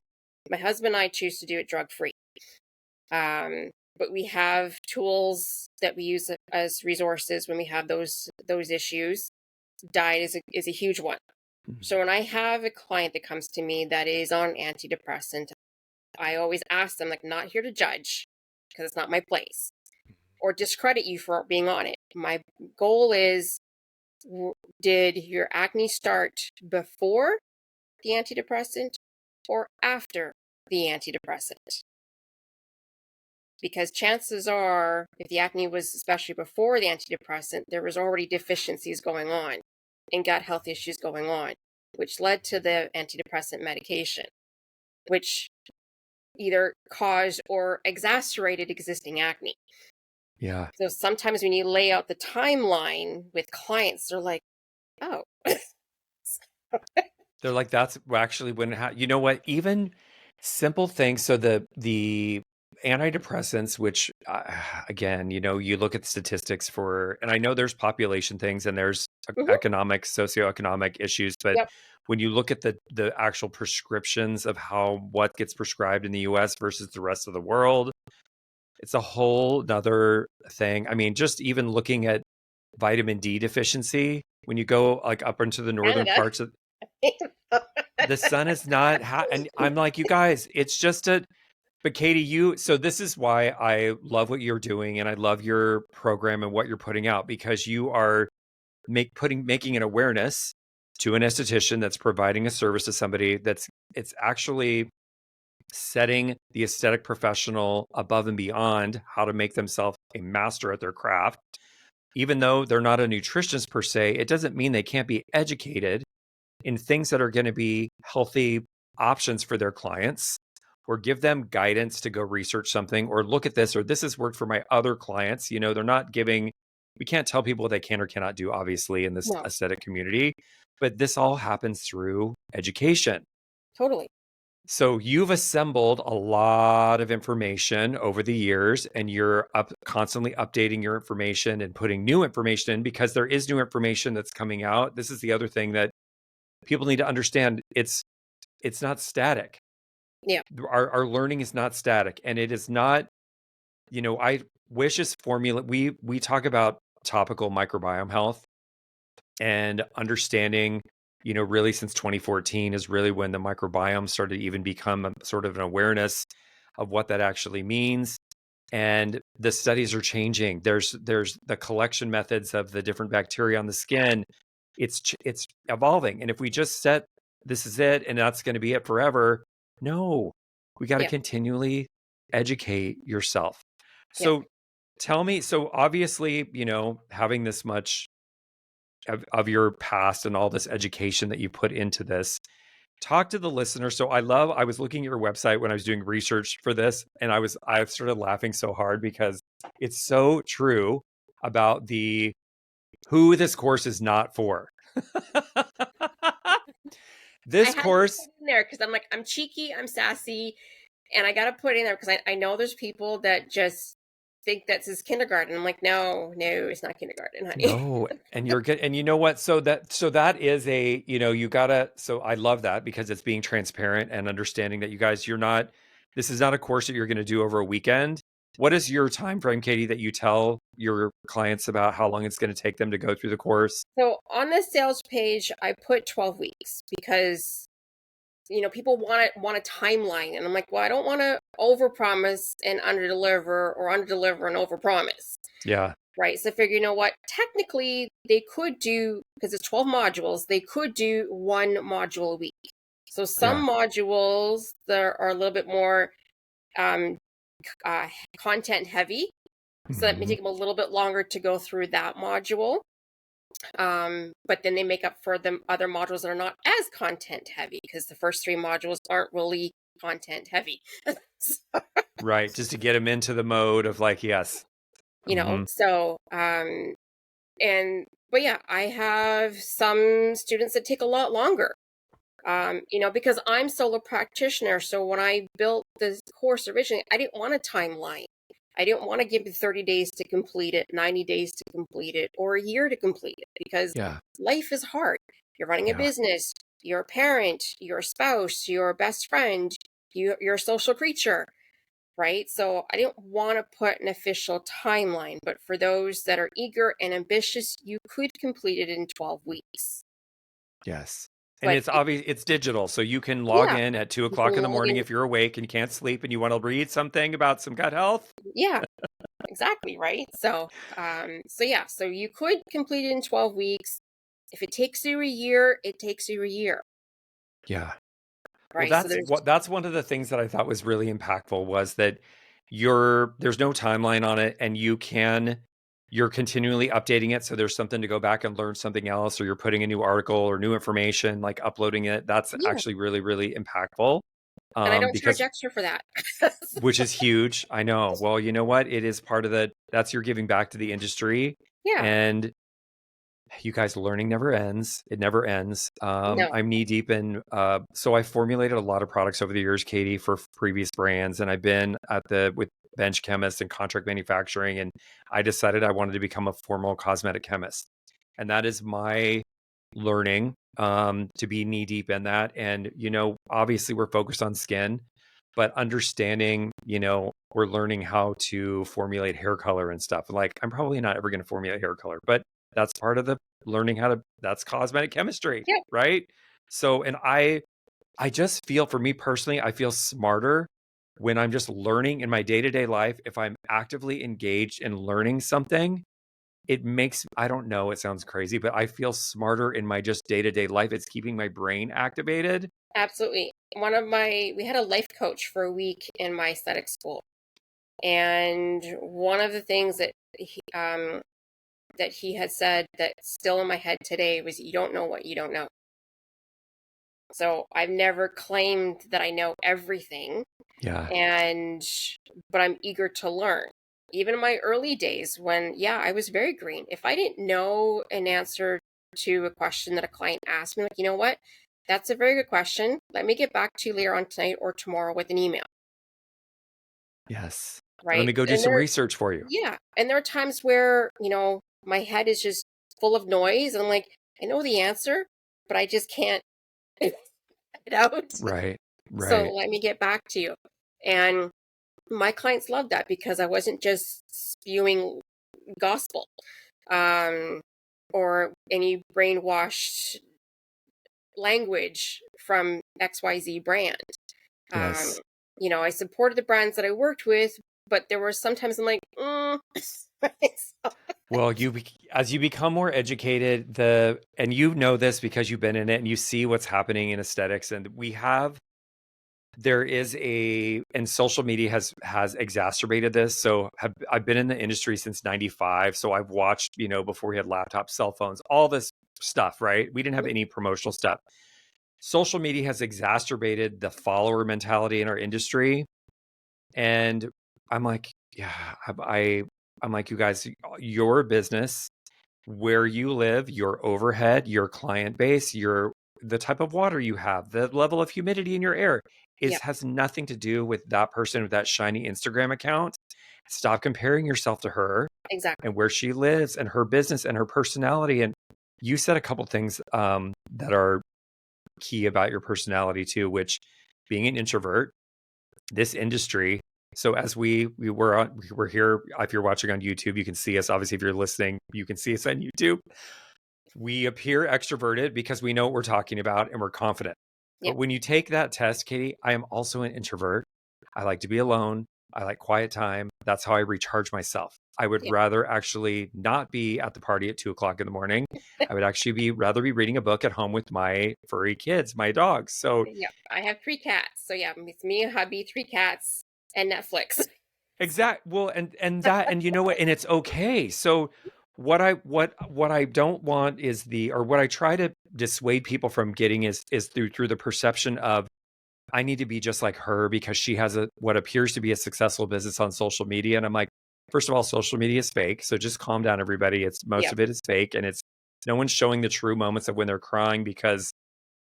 My husband and I choose to do it drug free. Um, but we have tools that we use as resources when we have those issues. Diet is a huge one. So when I have a client that comes to me that is on antidepressant, I always ask them, like, not here to judge, because it's not my place, or discredit you for being on it. My goal is, did your acne start before the antidepressant or after the antidepressant? Because chances are, if the acne was especially before the antidepressant, there was already deficiencies going on and gut health issues going on, which led to the antidepressant medication, which either caused or exacerbated existing acne. Yeah. So sometimes when you lay out the timeline with clients, they're like, oh, They're like, that's actually when, you know what, even simple things. So the antidepressants, which again, you know, you look at statistics for, and I know there's population things and there's mhm, economic, socioeconomic issues, but yep, when you look at the actual prescriptions of what gets prescribed in the US versus the rest of the world, it's a whole nother thing. I mean, just even looking at vitamin D deficiency, when you go like up into the northern Canada. parts of the sun is not and I'm like, you guys, it's just but Katie, so this is why I love what you're doing and I love your program and what you're putting out, because you are making an awareness to an esthetician that's providing a service to somebody it's actually setting the aesthetic professional above and beyond how to make themselves a master at their craft. Even though they're not a nutritionist per se, it doesn't mean they can't be educated in things that are going to be healthy options for their clients, or give them guidance to go research something, or look at this, or this has worked for my other clients. You know, they're not giving, we can't tell people what they can or cannot do, obviously, in this No, aesthetic community, but this all happens through education. totally. So you've assembled a lot of information over the years, and you're constantly updating your information and putting new information in, because there is new information that's coming out. This is the other thing that people need to understand. It's not static. Yeah. Our learning is not static, and it is not, you know, I Wish's formula, we talk about topical microbiome health and understanding, you know, really since 2014 is really when the microbiome started to even become sort of an awareness of what that actually means. And the studies are changing. There's the collection methods of the different bacteria on the skin. It's evolving. And if we just set, this is it and that's going to be it forever, no, we got to Yeah. continually educate yourself. Yeah. So tell me, so obviously, you know, having this much of your past and all this education that you put into this, talk to the listener. So I was looking at your website when I was doing research for this, and I started laughing so hard because it's so true about who this course is not for. I This had to course, put in there because I'm like, I'm cheeky, I'm sassy, and I got to put in there because I know there's people that just think that's his kindergarten. I'm like, no, no, it's not kindergarten, honey. no, and you're good. And you know what? So that is you know, you gotta, so I love that because it's being transparent and understanding that you guys, this is not a course that you're going to do over a weekend. What is your time frame, Katie, that you tell your clients about how long it's going to take them to go through the course? So on the sales page, I put 12 weeks because people want a timeline, and I'm like, well, I don't want to overpromise and underdeliver, or underdeliver and overpromise. Yeah. Right. So I figure, you know what? Technically, they could do, because it's 12 modules, they could do one module a week. So Yeah. some modules that are a little bit more um, content heavy. So that may Mhm. take them a little bit longer to go through that module. But then they make up for the other modules that are not as content heavy, because the first three modules aren't really content heavy. Right. Just to get them into the mode of like, yes. Hmm. So but yeah, I have some students that take a lot longer. Because I'm solo practitioner. So when I built this course originally, I didn't want a timeline. I didn't want to give you 30 days to complete it, 90 days to complete it, or a year to complete it, because Yeah. life is hard. You're running a Yeah. business, you're a parent, you're a spouse, you're a best friend, you're a social creature, right? So I didn't want to put an official timeline, but for those that are eager and ambitious, you could complete it in 12 weeks. Yes. And But it's obvious, it's digital. So you can log yeah, in at two you can o'clock in the log morning in. if you're awake and you can't sleep and you want to read something about some gut health. Yeah, exactly, right? So, yeah, so you could complete it in 12 weeks. If it takes you a year, it takes you a year, Yeah. Well, right? So there's that's one of the things that I thought was really impactful was that there's no timeline on it and you're continually updating it. So there's something to go back and learn something else, or you're putting a new article or new information, like uploading it. That's yeah, actually really, really impactful. and I don't charge Because extra for that. which is huge. I know. Well, you know what? It is part of that's your giving back to the industry. Yeah, And you guys, learning never ends. It never ends. no, I'm knee deep in, so I formulated a lot of products over the years, Katie, for previous brands. And I've been with bench chemists and contract manufacturing. And I decided I wanted to become a formal cosmetic chemist. And that is my learning, to be knee deep in that. And, obviously we're focused on skin, but understanding, we're learning how to formulate hair color and stuff. Like, I'm probably not ever going to formulate hair color, but that's part of the learning that's cosmetic chemistry, yeah, right? So, and I just feel, for me personally, I feel smarter when I'm just learning in my day-to-day life. If I'm actively engaged in learning something, it makes, I don't know, it sounds crazy, but I feel smarter in my just day-to-day life. It's keeping my brain activated. absolutely. We had a life coach for a week in my aesthetic school. And one of the things that he had said that's still in my head today was, you don't know what you don't know. So I've never claimed that I know everything, Yeah. and but I'm eager to learn. Even in my early days when, yeah, I was very green. If I didn't know an answer to a question that a client asked me, like, you know what? That's a very good question. Let me get back to you later on tonight or tomorrow with an email, Yes. Let right? me go do And some there, research for you. yeah, and there are times where, my head is just full of noise, and I'm like, I know the answer, but I just can't get it out. Right. So Right. let me get back to you. And my clients loved that because I wasn't just spewing gospel, um, or any brainwashed language from XYZ brand. Um, Yes. I supported the brands that I worked with, but there were sometimes I'm like, So, Well, as you become more educated, and you know this because you've been in it and you see what's happening in aesthetics, and there is and social media has exacerbated this. So I've been in the industry since 95. So I've watched, before we had laptops, cell phones, all this stuff, right? We didn't have any promotional stuff. Social media has exacerbated the follower mentality in our industry. And I'm like, yeah, I'm like, you guys, your business, where you live, your overhead, your client base, the type of water you have, the level of humidity in your air yeah, has nothing to do with that person with that shiny Instagram account. Stop comparing yourself to her exactly. and where she lives and her business and her personality. And you said a couple things, that are key about your personality too, which, being an introvert, this industry. So as we were here, if you're watching on YouTube, you can see us. Obviously, if you're listening, you can see us on YouTube. We appear extroverted because we know what we're talking about and we're confident. Yeah, But when you take that test, Katie, I am also an introvert. I like to be alone. I like quiet time. That's how I recharge myself. I would yeah, rather actually not be at the party at 2 o'clock in the morning. I would actually rather be reading a book at home with my furry kids, my dogs. So yeah. I have 3 cats, so yeah, it's me, a hubby, 3 cats, and Netflix. well, and that, and you know what, and it's okay. So what I don't want is or what I try to dissuade people from getting is through the perception of, I need to be just like her because she has what appears to be a successful business on social media. And I'm like, first of all, social media is fake. So just calm down, everybody. Most Yeah. of it is fake, and no one's showing the true moments of when they're crying because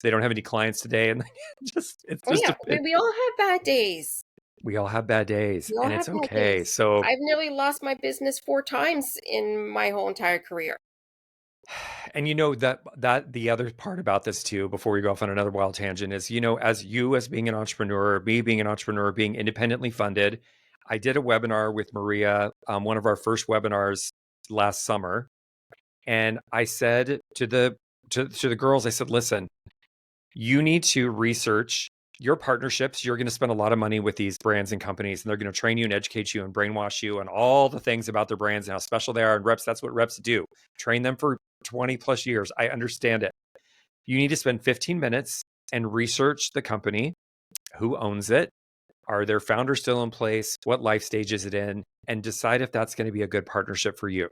they don't have any clients today. And it's Oh just yeah, we all have bad days. we all have bad days, We all and have it's bad okay. days. So, I've nearly lost my business 4 times in my whole entire career. and that the other part about this too, before we go off on another wild tangent, is, as being an entrepreneur, me being an entrepreneur, being independently funded, I did a webinar with Maria, one of our first webinars last summer, and I said to the girls, I said, listen, you need to research your partnerships. You're going to spend a lot of money with these brands and companies, and they're going to train you and educate you and brainwash you and all the things about their brands and how special they are. And reps, that's what reps do. Train them for 20 plus years. I understand it. You need to spend 15 minutes and research the company, who owns it, are their founders still in place, what life stage is it in, and decide if that's going to be a good partnership for you.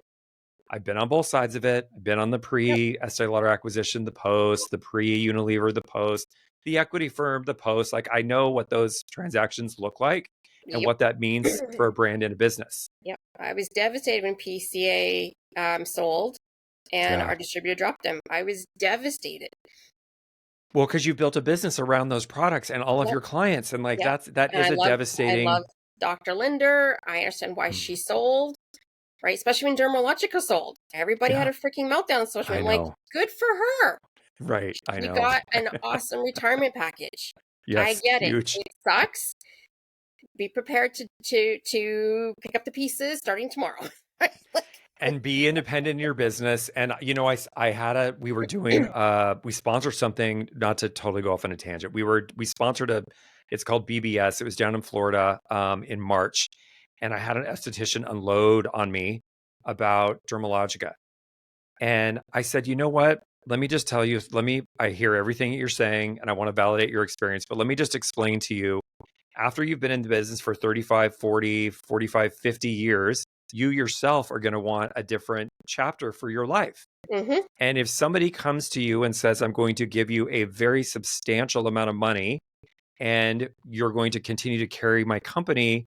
I've been on both sides of it. I've been on the Yep. pre-Estee Lauder acquisition, the post, the pre-Unilever, the post, the equity firm, the post. Like, I know what those transactions look like and Yep. what that means for a brand and a business. Yep. I was devastated when PCA sold and Yeah. our distributor dropped them. I was devastated. Well, because you've built a business around those products and all of Yep. your clients. And like Yep. that And is a I devastating. love Dr. Linder. I understand why she sold, right? Especially when Dermalogica sold. Everybody had Yeah, a freaking meltdown on social I media. I'm like, know. good for her. Right. I She know. got an awesome retirement package. I Yes. get it. Huge. It sucks. Be prepared to pick up the pieces starting tomorrow. And be independent in your business. And I had we were doing we sponsored something, not to totally go off on a tangent. We sponsored it's called BBS. It was down in Florida in March. And I had an esthetician unload on me about Dermalogica. And I said, you know what? Let me just tell you, I hear everything that you're saying and I want to validate your experience, but let me just explain to you, after you've been in the business for 35, 40, 45, 50 years, you yourself are going to want a different chapter for your life. Mm-hmm. And if somebody comes to you and says, I'm going to give you a very substantial amount of money and you're going to continue to carry my company,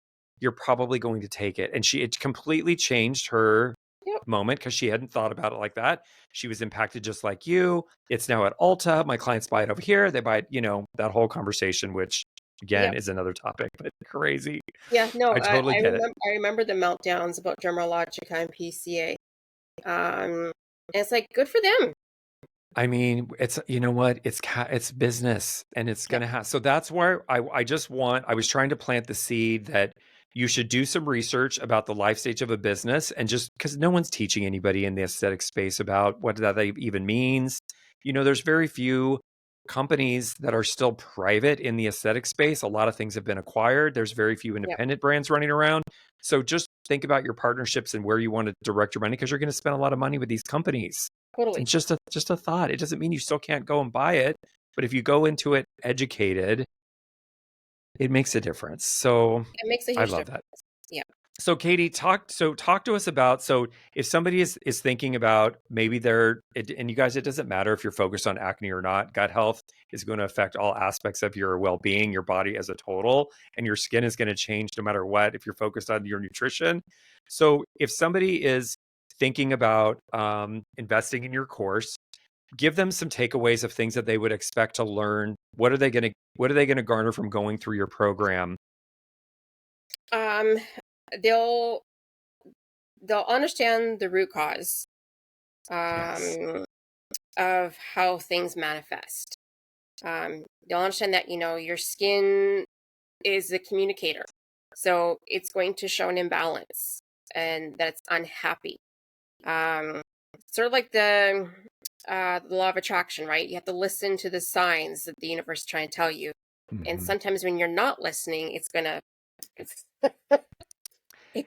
you're probably going to take it. And it completely changed her Yep. moment because she hadn't thought about it like that. She was impacted just like you. It's now at Ulta. My clients buy it over here. They buy it, that whole conversation, which again Yep. is another topic, but crazy. Yeah. No, I totally get it. I remember the meltdowns about Dermalogica and PCA. And it's like good for them. I mean, it's what it's business and it's Yep. gonna have. So that's where I was trying to plant the seed that you should do some research about the life stage of a business, and just because no one's teaching anybody in the aesthetic space about what that even means. There's very few companies that are still private in the aesthetic space. A lot of things have been acquired. There's very few Yep. independent brands running around. So just think about your partnerships and where you want to direct your money, because you're going to spend a lot of money with these companies. Totally. It's just a thought. It doesn't mean you still can't go and buy it, but if you go into it educated, it makes a difference. So It makes a I huge love difference. that. Yeah. So Katie, talk to us about, so if somebody is thinking about maybe and you guys, it doesn't matter if you're focused on acne or not. Gut health is going to affect all aspects of your well-being, your body as a total, and your skin is going to change no matter what if you're focused on your nutrition. So if somebody is thinking about investing in your course, give them some takeaways of things that they would expect to learn. What are they going to garner from going through your program? Um, they'll understand the root cause Yes. of how things manifest. They'll understand that your skin is the communicator, so it's going to show an imbalance and that it's unhappy. Um, Sort of like the law of attraction, right? You have to listen to the signs that the universe is trying to tell you, and Mm-hmm. sometimes when you're not listening, it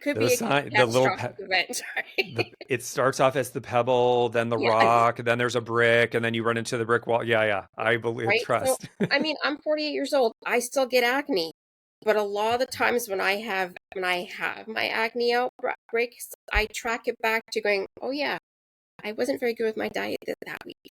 could The be a sign, the little catastrophic event. Right? it starts off as the pebble, then the Yes, rock, then there's a brick, and then you run into the brick wall. Yeah, yeah. I believe, right. So, trust. I mean, I'm 48 years old. I still get acne, but a lot of the times when I have my acne outbreaks, I track it back to going, oh yeah, I wasn't very good with my diet that week.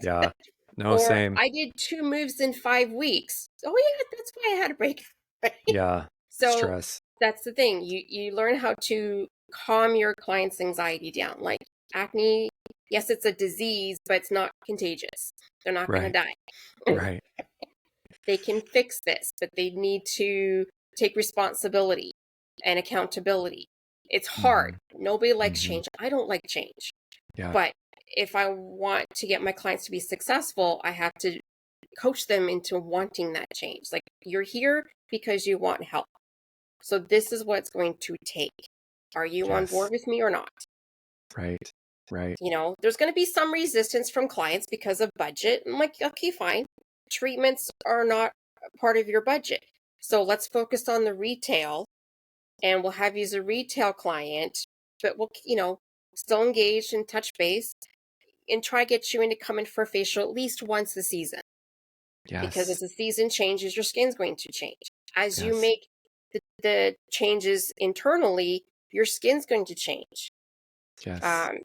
Yeah. No, Or same. I did 2 moves in 5 weeks. Oh yeah, that's why I had a break. Right? Yeah. So Stress. that's the thing. You learn how to calm your client's anxiety down. Like acne, yes, it's a disease, but it's not contagious. They're not going to Right. die. Right. They can fix this, but they need to take responsibility and accountability. It's hard. Mm-hmm. Nobody likes Mm-hmm. change. I don't like change. Yeah. But if I want to get my clients to be successful, I have to coach them into wanting that change. Like, you're here because you want help. So this is what it's going to take. Are you on board Yes. with me or not? Right. Right. There's going to be some resistance from clients because of budget. I'm like, okay, fine. Treatments are not part of your budget. So let's focus on the retail, and we'll have you as a retail client, but we'll, still engage and touch base and try to get you into coming for a facial at least once a season. Because Yes. as the season changes, your skin's going to change. As you Yes. make the changes internally, your skin's going to change. Yes.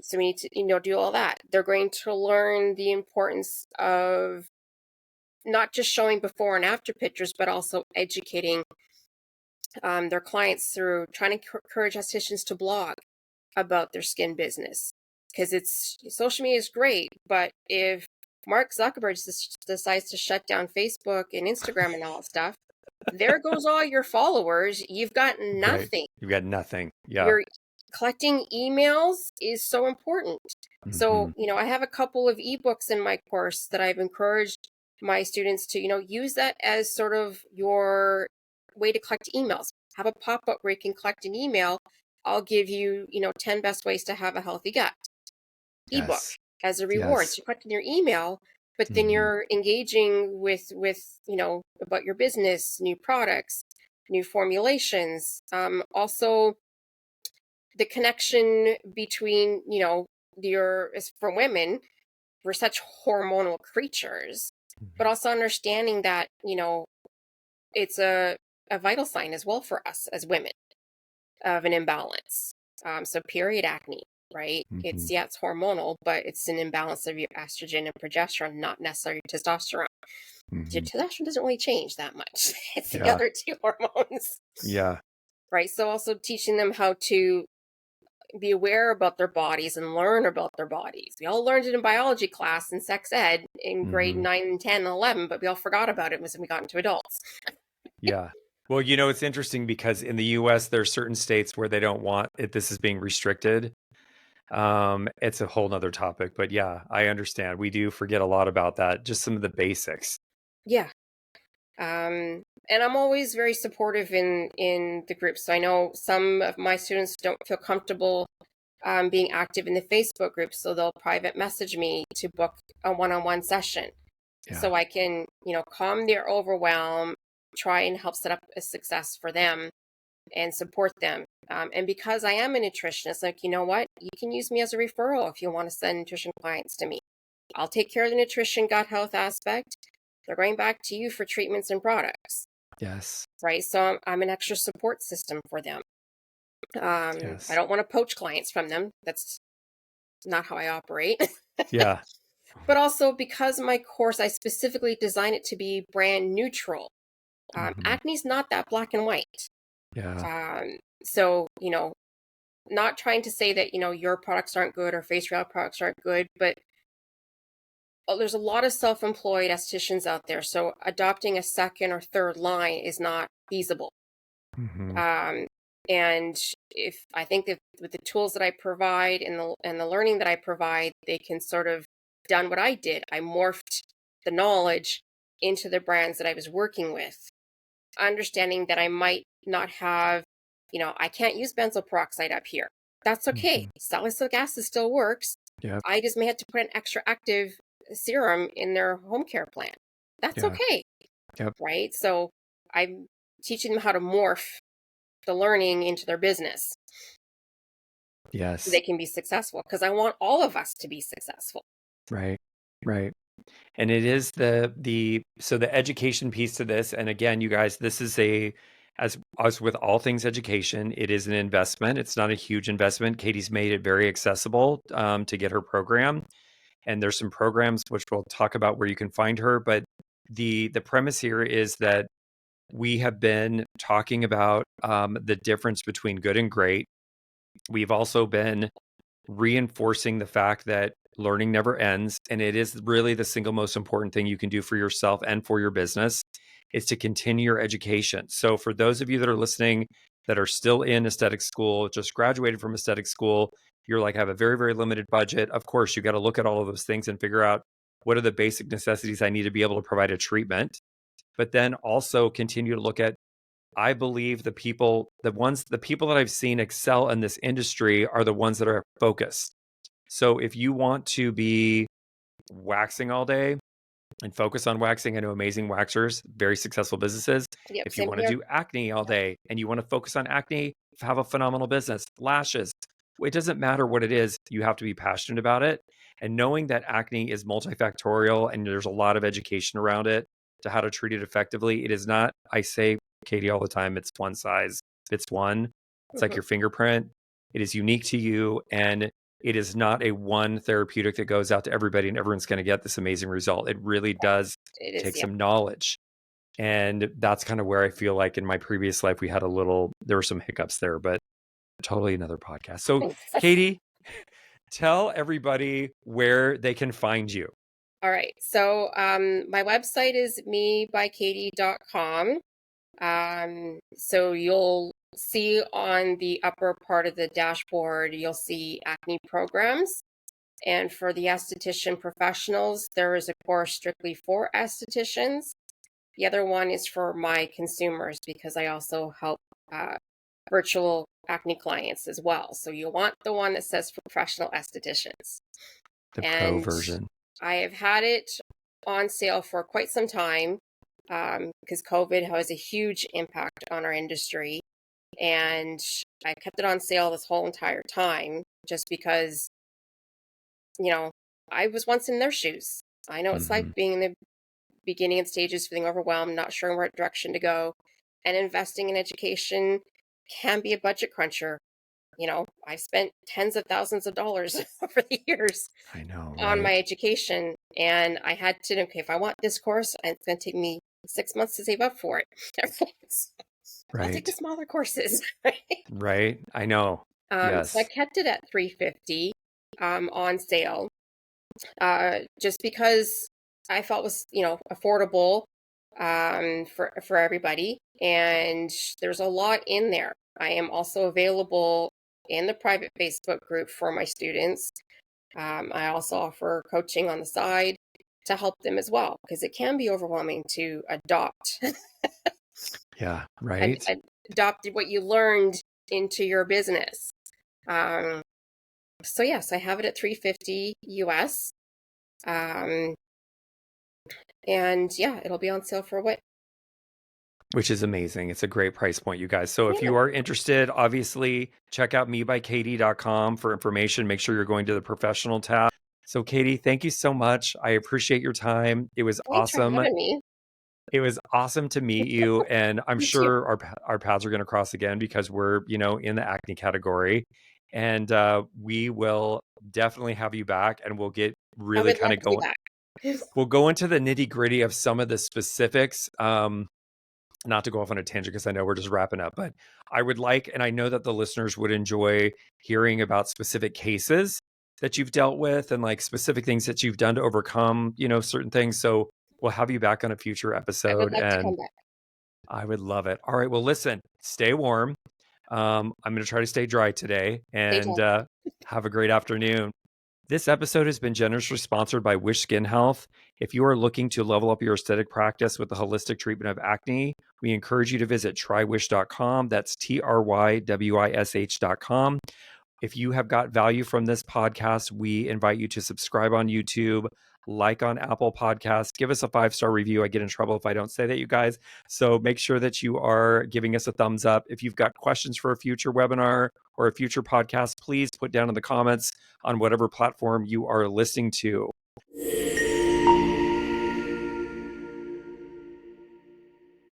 So we need to, do all that. They're going to learn the importance of not just showing before and after pictures, but also educating their clients through trying to encourage estheticians to blog about their skin business. Because social media is great, but if Mark Zuckerberg decides to shut down Facebook and Instagram and all that stuff, there goes all your followers. You've got Right. nothing. You've got nothing. Yeah. Your collecting emails is so important. Mm-hmm. So, I have a couple of ebooks in my course that I've encouraged my students to, use that as sort of your way to collect emails. Have a pop-up where you can collect an email. I'll give you, 10 best ways to have a healthy gut ebook Yes. as a reward. Yes. So you're collecting your email, but then Mm-hmm. you're engaging with, about your business, new products, new formulations. Also the connection between, for women, we're such hormonal creatures, but also understanding that, it's a vital sign as well for us as women of an imbalance. So period acne, right? Mm-hmm. It's hormonal, but it's an imbalance of your estrogen and progesterone, not necessarily your testosterone. Your Mm-hmm. testosterone doesn't really change that much. It's the Yeah. other two hormones, Yeah. right? So also teaching them how to be aware about their bodies and learn about their bodies. We all learned it in biology class and sex ed in grade Mm-hmm. 9 and 10 and 11, but we all forgot about it when we got into adults. Yeah. Well, it's interesting because in the US, there are certain states where they don't want it. This is being restricted. It's a whole nother topic, but yeah, I understand. We do forget a lot about that. Just some of the basics. Yeah. And I'm always very supportive in the group. So I know some of my students don't feel comfortable being active in the Facebook group, so they'll private message me to book a one-on-one session. Yeah. So I can, calm their overwhelm, try and help set up a success for them and support them. And because I am a nutritionist, like, you know what? You can use me as a referral if you want to send nutrition clients to me. I'll take care of the nutrition, gut health aspect. They're going back to you for treatments and products, Yes. right? So I'm an extra support system for them. I Yes. don't want to poach clients from them. That's not how I operate. Yeah. But also because my course, I specifically designed it to be brand neutral. Mm-hmm. Acne's not that black and white. Yeah. So, not trying to say that, your products aren't good or face real products aren't good, but there's a lot of self-employed estheticians out there. So adopting a second or third line is not feasible. Mm-hmm. Um, and if I think that with the tools that I provide and the learning that I provide, they can sort of done what I did. I morphed the knowledge into the brands that I was working with, understanding that I might not have, I can't use benzoyl peroxide up here. That's okay. Mm-hmm. Salicylic acid still works. Yep. I just may have to put an extra active serum in their home care plan. That's Yeah. okay. Yep. Right. So I'm teaching them how to morph the learning into their business so Yes. they can be successful, because I want all of us to be successful. Right. Right. And it is so the education piece to this. And again, you guys, this is as with all things education, it is an investment. It's not a huge investment. Katie's made it very accessible to get her program. And there's some programs which we'll talk about where you can find her. But the premise here is that we have been talking about the difference between good and great. We've also been reinforcing the fact that learning never ends. And it is really the single most important thing you can do for yourself and for your business is to continue your education. So for those of you that are listening that are still in aesthetic school, just graduated from aesthetic school, you're like, have a very, very limited budget. Of course, you got to look at all of those things and figure out what are the basic necessities I need to be able to provide a treatment. But then also continue to look at, I believe the people that I've seen excel in this industry are the ones that are focused. So if you want to be waxing all day and focus on waxing, I know amazing waxers, very successful businesses. Yep, If you same want to here. do acne all day and you want to focus on acne, have a phenomenal business. Lashes, it doesn't matter what it is, you have to be passionate about it. And knowing that acne is multifactorial and there's a lot of education around it to how to treat it effectively, it is not, I say, Katie, all the time, it's one size fits one. It's like Mhm. your fingerprint. It is unique to you. And it is not a one therapeutic that goes out to everybody and everyone's going to get this amazing result. It really does It take is, yep. some knowledge. And that's kind of where I feel like in my previous life, there were some hiccups there, but totally another podcast. So, Katie, tell everybody where they can find you. All right. So my website is mebykatie.com. So you'll see on the upper part of the dashboard, you'll see acne programs. And for the esthetician professionals, there is a course strictly for estheticians. The other one is for my consumers because I also help virtual acne clients as well. So you'll want the one that says for professional estheticians. The pro And version. I have had it on sale for quite some time because COVID has a huge impact on our industry. And I kept it on sale this whole entire time just because, I was once in their shoes. I know it's like being in the beginning of stages, feeling overwhelmed, not sure what direction to go. And investing in education can be a budget cruncher. I've spent tens of thousands of dollars over the years I know, on my right? okay, I had to, okay, if I want this course, it's going to take me 6 months to save up for it. I'll take the Right. smaller courses. Right. I know. So I Yes. kept it at $350 on sale just because I felt it was, affordable for everybody. And there's a lot in there. I am also available in the private Facebook group for my students. I also offer coaching on the side to help them as well, because it can be overwhelming to adopt Yeah. Right. adopt what you learned into your business. Um, so yes, I have it at $350 US. And yeah, it'll be on sale for what? Which is amazing. It's a great price point, you guys. So if Yeah, you are interested, obviously check out mebykatie.com for information. Make sure you're going to the professional tab. So Katie, thank you so much. I appreciate your time. It was thanks for awesome. having me. It was awesome to meet you. And I'm You too. sure our paths are going to cross again because we're, in the acne category. And we will definitely have you back and we'll get I really would kind love of to be going. back. We'll go into the nitty gritty of some of the specifics. Not to go off on a tangent because I know we're just wrapping up, but I would like, and I know that the listeners would enjoy hearing about specific cases that you've dealt with and like specific things that you've done to overcome, certain things. So we'll have you back on a future I would episode love to and come back. I would love it. All right. Well, listen, stay warm. I'm going to try to stay dry today Stay and tuned. have a great afternoon. This episode has been generously sponsored by Wish Skin Health. If you are looking to level up your aesthetic practice with the holistic treatment of acne, we encourage you to visit trywish.com. That's trywish.com. If you have got value from this podcast, we invite you to subscribe on YouTube, like on Apple Podcasts, give us a 5-star review. I get in trouble if I don't say that, you guys. So make sure that you are giving us a thumbs up. If you've got questions for a future webinar or a future podcast, please put down in the comments on whatever platform you are listening to.